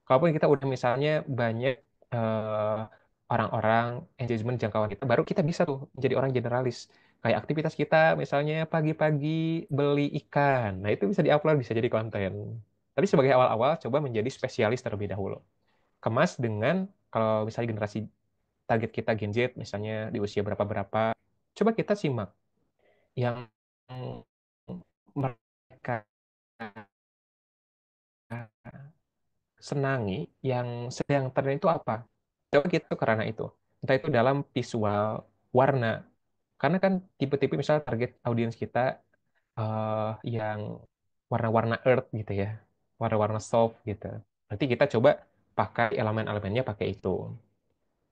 S3: Kalaupun kita udah misalnya banyak eh, orang-orang engagement jangkauan kita, baru kita bisa tuh menjadi orang generalis. Kayak aktivitas kita misalnya pagi-pagi beli ikan. Nah, itu bisa diupload, bisa jadi konten. Tapi sebagai awal-awal, coba menjadi spesialis terlebih dahulu. Kemas dengan, kalau misalnya generasi target kita Gen Z, misalnya di usia berapa-berapa, coba kita simak yang mereka senangi, yang sedang tren itu apa. Coba kita karena itu. Entah itu dalam visual, warna. Karena kan tipe-tipe misalnya target audiens kita yang warna-warna earth gitu ya. Warna-warna soft gitu. Nanti kita coba pakai elemen-elemennya pakai itu.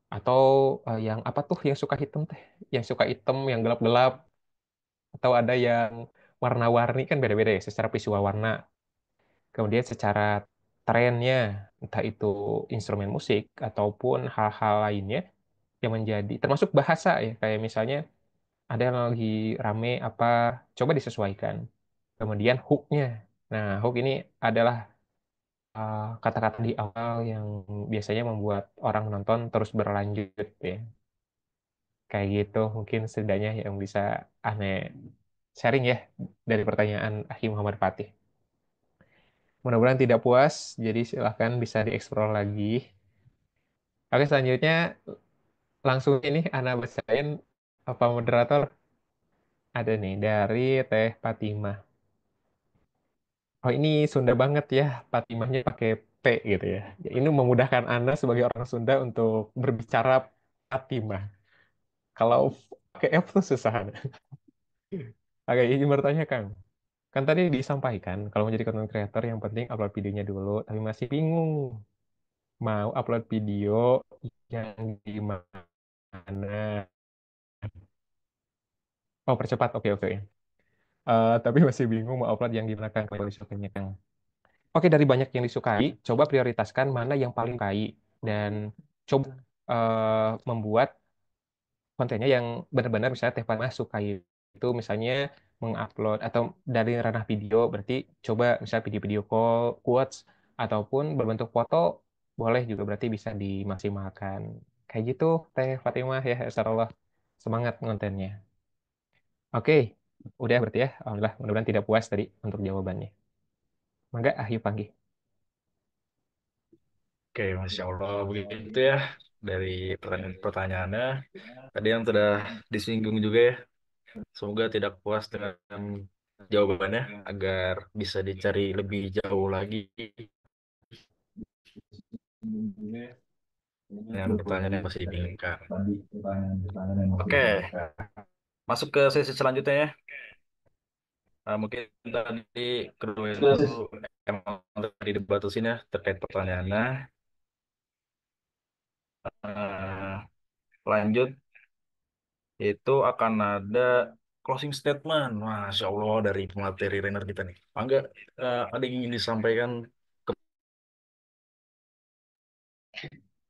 S3: Atau yang apa tuh yang suka hitam teh? Yang suka hitam, yang gelap-gelap. Atau ada yang warna-warni kan beda-beda ya secara visual warna. Kemudian secara trennya, entah itu instrumen musik ataupun hal-hal lainnya yang menjadi termasuk bahasa ya kayak misalnya ada yang lagi rame apa coba disesuaikan. Kemudian hooknya. Nah, hook ini adalah kata-kata di awal yang biasanya membuat orang menonton terus berlanjut ya. Kayak gitu mungkin setidaknya yang bisa aneh sharing ya dari pertanyaan Aki Muhammad Fatih. Mudah-mudahan tidak puas, jadi silahkan bisa dieksplor lagi. Oke, selanjutnya langsung ini Ana bacain apa moderator ada nih dari Teh Fatimah. Oh ini Sunda banget ya, Fatimahnya pakai T gitu ya. Ini memudahkan Anda sebagai orang Sunda untuk berbicara Fatimah. Kalau pakai F tuh susah. Oke, izin bertanya Kang. Kan tadi disampaikan kalau menjadi content creator yang penting upload videonya dulu, tapi masih bingung mau upload video yang gimana. Oh, percepat. Oke, oke. Tapi masih bingung mau upload yang gimana Kang kalau disukainya Kang. Oke, dari banyak yang disukai, coba prioritaskan mana yang paling baik dan coba membuat kontennya yang benar-benar misalnya Teh Fatma sukai itu misalnya mengupload atau dari ranah video berarti coba misalnya video-video call, quotes ataupun berbentuk foto boleh juga berarti bisa dimaksimalkan. Kayak gitu Teh Fatimah ya, insyaallah semangat kontennya. Oke, udah berarti ya. Alhamdulillah, mudah-mudahan tidak puas tadi untuk jawabannya. Mangga, Ahyu panggil.
S2: Oke, Masya Allah begitu ya dari pertanyaan-pertanyaannya. Tadi yang sudah disinggung juga ya. Semoga tidak puas dengan jawabannya agar bisa dicari lebih jauh lagi yang pertanyaan yang masih dibingungkan. Oke, masuk ke sesi selanjutnya ya. Mungkin tadi kedua itu emang tadi dibatasin ya terkait pertanyaannya. Eh, lanjut, itu akan ada closing statement. Masya Allah dari pemateri trainer kita nih. Mangga, ada yang ingin disampaikan ke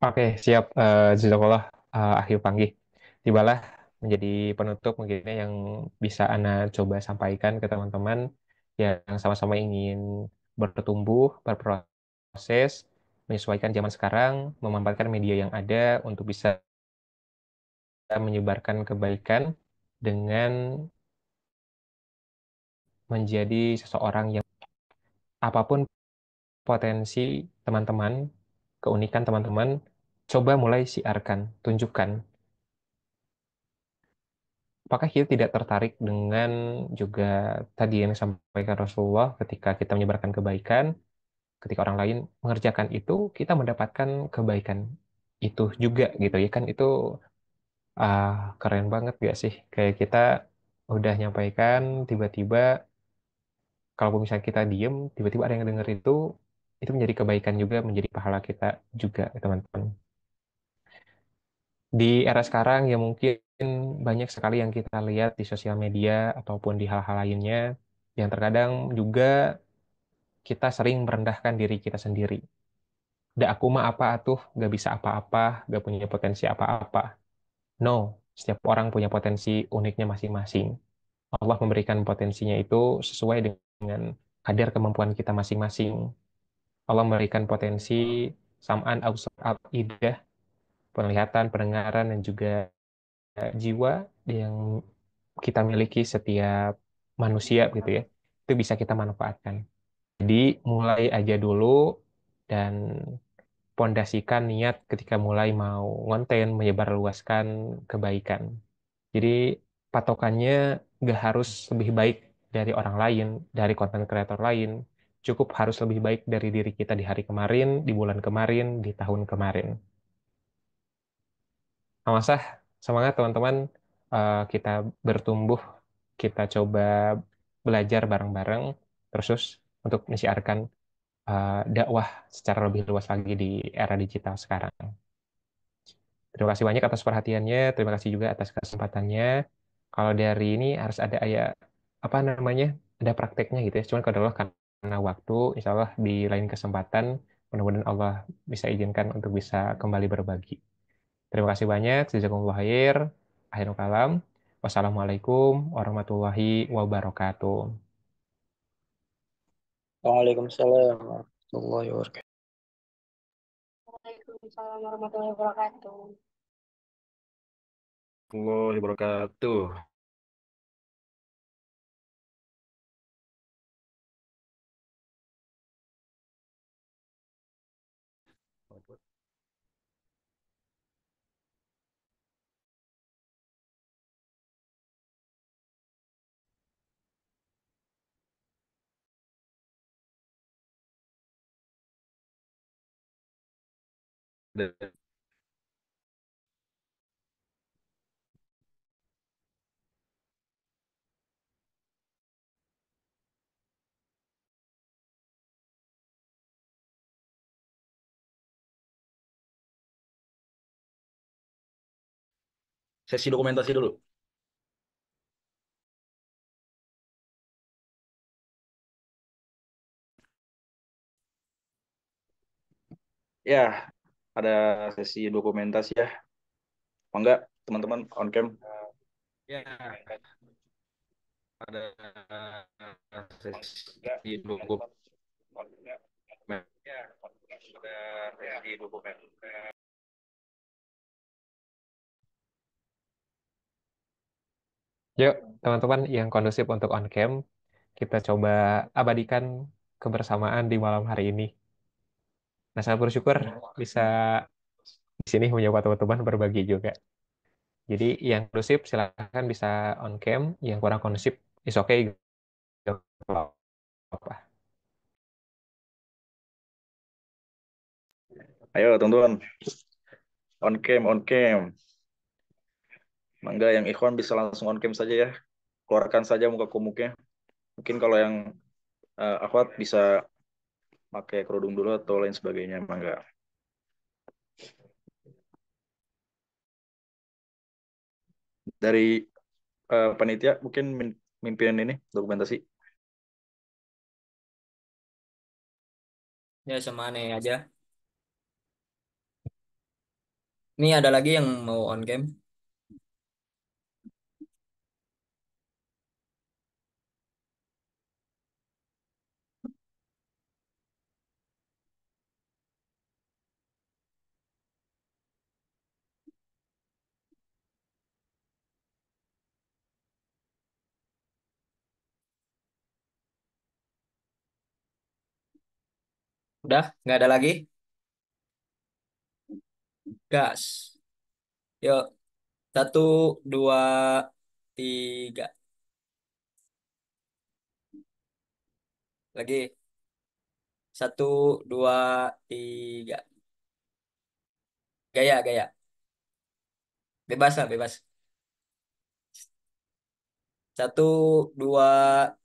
S3: Oke, siap. Jazakallah, Ahyu panggil. Tibalah menjadi penutup mungkin yang bisa Ana coba sampaikan ke teman-teman yang sama-sama ingin bertumbuh, berproses, menyesuaikan zaman sekarang, memanfaatkan media yang ada untuk bisa menyebarkan kebaikan dengan menjadi seseorang yang apapun potensi teman-teman, keunikan teman-teman, coba mulai siarkan, tunjukkan. Apakah kita tidak tertarik dengan juga tadi yang disampaikan Rasulullah ketika kita menyebarkan kebaikan, ketika orang lain mengerjakan itu, kita mendapatkan kebaikan itu juga gitu ya kan itu keren banget gak sih? Kayak kita udah nyampaikan tiba-tiba kalau misalnya kita diem, tiba-tiba ada yang denger itu menjadi kebaikan juga, menjadi pahala kita juga, teman-teman. Di era sekarang ya mungkin banyak sekali yang kita lihat di sosial media ataupun di hal-hal lainnya yang terkadang juga kita sering merendahkan diri kita sendiri. Da aku mah apa atuh, gak bisa apa-apa, gak punya potensi apa-apa. No, setiap orang punya potensi uniknya masing-masing. Allah memberikan potensinya itu sesuai dengan kadar kemampuan kita masing-masing. Allah memberikan potensi sam'an, absar, idah, penglihatan, pendengaran, dan juga jiwa yang kita miliki setiap manusia gitu ya. Itu bisa kita manfaatkan. Jadi mulai aja dulu dan pondasikan niat ketika mulai mau ngonten, menyebarluaskan kebaikan. Jadi patokannya nggak harus lebih baik dari orang lain, dari konten kreator lain. Cukup harus lebih baik dari diri kita di hari kemarin, di bulan kemarin, di tahun kemarin. Amasah, semangat teman-teman. Kita bertumbuh, kita coba belajar bareng-bareng, terus untuk menyiarkan dakwah secara lebih luas lagi di era digital sekarang. Terima kasih banyak atas perhatiannya, terima kasih juga atas kesempatannya. Kalau dari ini harus ada apa namanya, ada prakteknya gitu ya. Cuman kalau Allah karena waktu, insya Allah di lain kesempatan, mudah-mudahan Allah bisa izinkan untuk bisa kembali berbagi. Terima kasih banyak. Jazakumullah khair. Akhirul kalam. Wassalamualaikum warahmatullahi wabarakatuh.
S1: Waalaikumsalam warahmatullahi wabarakatuh.
S4: Waalaikumsalam warahmatullahi wabarakatuh.
S2: Allah wabarakatuh. dari sesi dokumentasi dulu. Ya, ada sesi dokumentasi ya. Mau nggak teman-teman on cam? Ya, ada sesi dokumen.
S3: Yuk, teman-teman yang kondusif untuk on cam, kita coba abadikan kebersamaan di malam hari ini. Nah, saya bersyukur bisa di sini menyapa teman-teman berbagi juga. Jadi yang kondusif silahkan bisa on cam, yang kurang kondusif is okay. Gak apa-apa.
S2: Ayo teman-teman, on cam, on cam. Mangga yang ikhwan bisa langsung on cam saja ya. Keluarkan saja muka komuknya. Mungkin kalau yang akhwat bisa pakai kerudung dulu atau lain sebagainya, mangga. Dari panitia mungkin mimpian ini dokumentasi.
S1: Ya sama aneh aja. Ini ada lagi yang mau on cam. Udah, nggak ada lagi. Gas. Yuk, satu, dua, tiga. Lagi. Satu, dua, tiga. Gaya, gaya. Bebas lah, bebas. Satu, dua,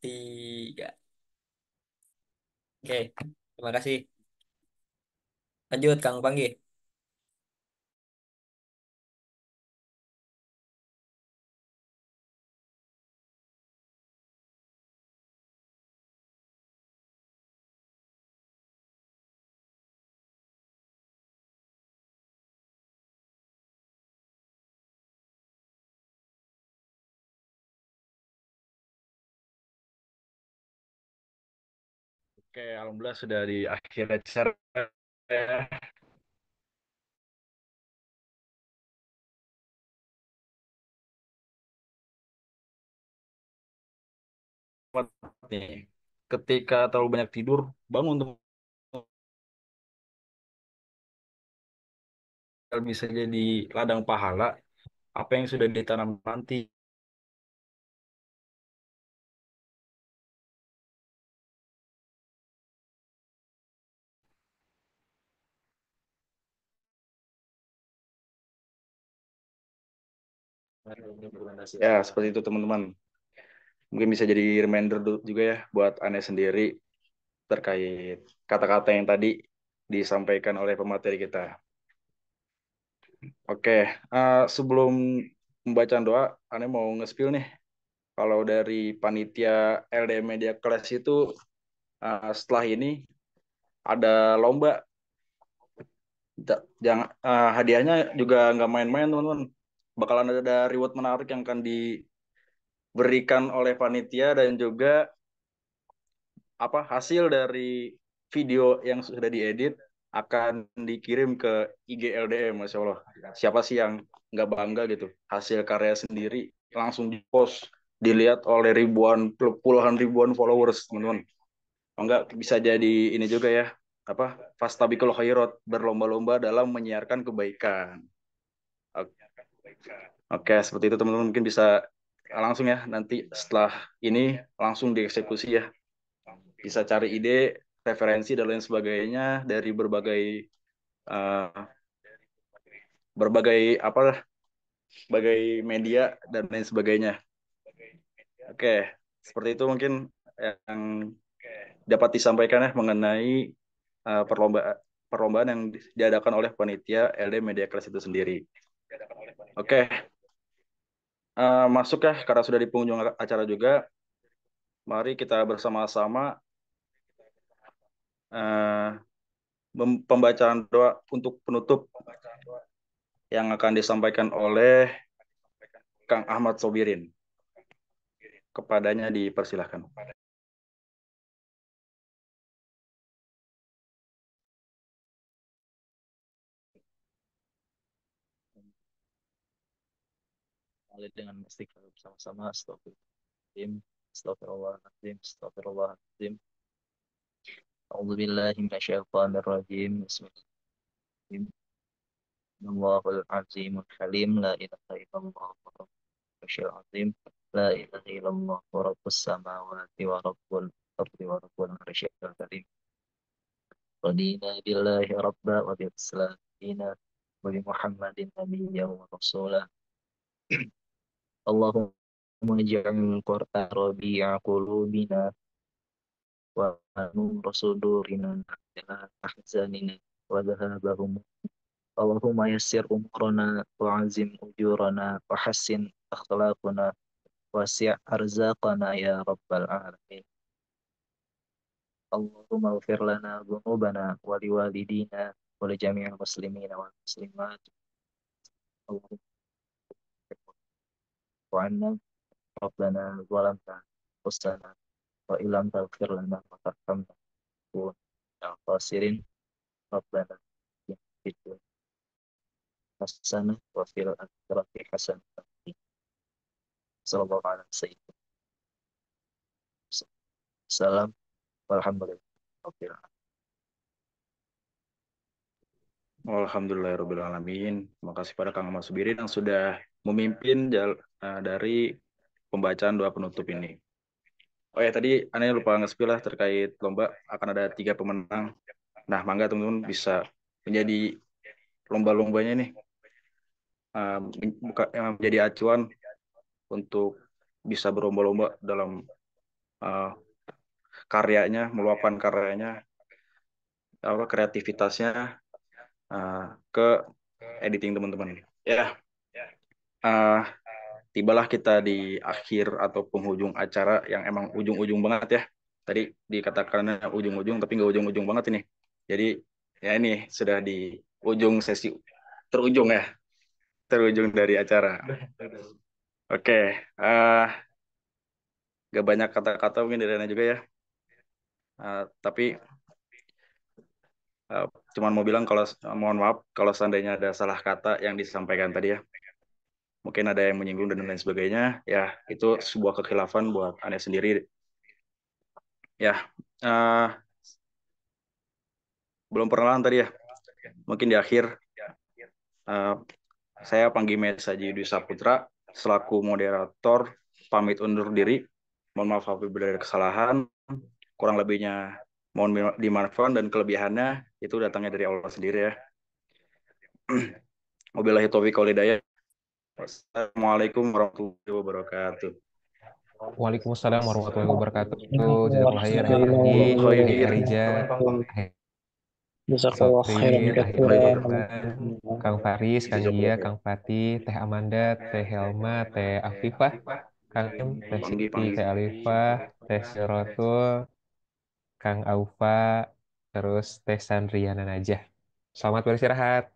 S1: tiga. Oke, terima kasih. Lanjut, Kang Panggi.
S2: Oke, alhamdulillah sudah di akhir acara. Nih, ketika terlalu banyak tidur, bangun tuh bisa jadi ladang pahala apa yang sudah ditanam nanti. Ya, seperti itu teman-teman. Mungkin bisa jadi reminder juga ya buat aneh sendiri terkait kata-kata yang tadi disampaikan oleh pemateri kita. Oke, sebelum pembacaan doa, aneh mau nge-spill nih. Kalau dari panitia LDM Media Class itu setelah ini ada lomba. Jangan hadiahnya juga nggak main-main teman-teman. Bakalan ada reward menarik yang akan diberikan oleh panitia dan juga apa hasil dari video yang sudah diedit akan dikirim ke IG LDM, Masya Allah. Siapa sih yang nggak bangga gitu? Hasil karya sendiri langsung dipost, dilihat oleh puluhan ribuan followers, teman-teman. Enggak bisa jadi ini juga ya, apa fastabiqul khairat, berlomba-lomba dalam menyiarkan kebaikan. Oke, seperti itu teman-teman mungkin bisa langsung ya nanti setelah ini langsung dieksekusi ya. Bisa cari ide, referensi dan lain sebagainya dari berbagai uh, berbagai apa sebagai media dan lain sebagainya. Oke, seperti itu mungkin yang dapat disampaikan ya mengenai perlombaan yang diadakan oleh panitia LD Media Class itu sendiri. Oke, masuk ya karena sudah di penghujung acara juga. Mari kita bersama-sama uh, pembacaan doa untuk penutup yang akan disampaikan oleh Kang Ahmad Sobirin. Kepadanya dipersilahkan.
S5: Dengan istighfar bersama-sama. Astagfirullahaladzim, astagfirullahaladzim, astagfirullahaladzim. A'udzubillahi minasyaitonirrajim. Bismillahirrahmanirrahim. Allahul azimul halim, la ilaha illallah rabbul azim, la ilaha illallah rabbus samawati wa rabbul ardi wa rabbul arsyil karim. Radina billahi rabba wa bil islam dina wa bi Muhammadin nabiyya wa rasulah. Allahumma ij'al Qur'an rabi'a qulubina wa nur sudurina ila ahzanina wa dhahabahum. Allahumma yassir umurana wa azim ujurana wa hassin akhlaquna wasi' arzaqana ya rabbal alamin. Allahumma ighfir lana dhunubana wa liwalidina wa li jami'il muslimina wal muslimat. Allahumma wa'anna rabbana zalamna anfusana wa illam taghfir lana wa tarhamna wa khasirin. Rabbana fid dunya hasanah wa fil akhirati hasanah. Sallallahu alaihi wasallam. Salam walhamdulillah.
S2: Alhamdulillahirrahmanirrahim. Terima kasih pada Kang Ahmad Sobirin yang sudah memimpin dari pembacaan doa penutup ini. Oh ya, tadi aneh lupa nge-spill lah terkait lomba, akan ada 3 pemenang. Nah, mangga teman-teman bisa menjadi lomba-lombanya nih, menjadi acuan untuk bisa berlomba-lomba dalam karyanya, meluapkan karyanya, kreativitasnya ke editing teman-teman. Ya, tibalah kita di akhir atau penghujung acara yang emang ujung-ujung banget ya. Tadi dikatakan ujung-ujung, tapi nggak ujung-ujung banget ini. Jadi ya ini sudah di ujung sesi terujung ya, terujung dari acara. Oke, gak banyak kata-kata mungkin dari Anda juga ya. Tapi cuman mau bilang kalau mohon maaf kalau seandainya ada salah kata yang disampaikan tadi ya. Mungkin ada yang menyinggung dan lain sebagainya. Ya, itu sebuah kekhilafan buat Anda sendiri. Ya, belum perkenalan tadi ya. Mungkin di akhir saya Panggi Saji Dwi Saputra selaku moderator pamit undur diri. Mohon maaf apabila ada kesalahan. Kurang lebihnya mohon dimaafkan dan kelebihannya itu datangnya dari Allah sendiri ya. Wabillahi taufiq wal hidayah. Wassalamualaikum warahmatullahi wabarakatuh.
S3: Waalaikumsalam warahmatullahi wabarakatuh. Jazakallah khair, Ahmad Panggi, Ahli Arija,
S6: Jazakallah khairan
S3: Soprin, Ahli
S6: katsiran.
S3: Manajemen, Kang Faris, Kang Gia, Kang Fatih, Teh Amanda, Teh Helma, Teh Afifah, Kang Im, Teh Siti, Teh Alifah, Teh Sirotul, Kang Aufa, terus Teh Sandriana Najah. Selamat beristirahat.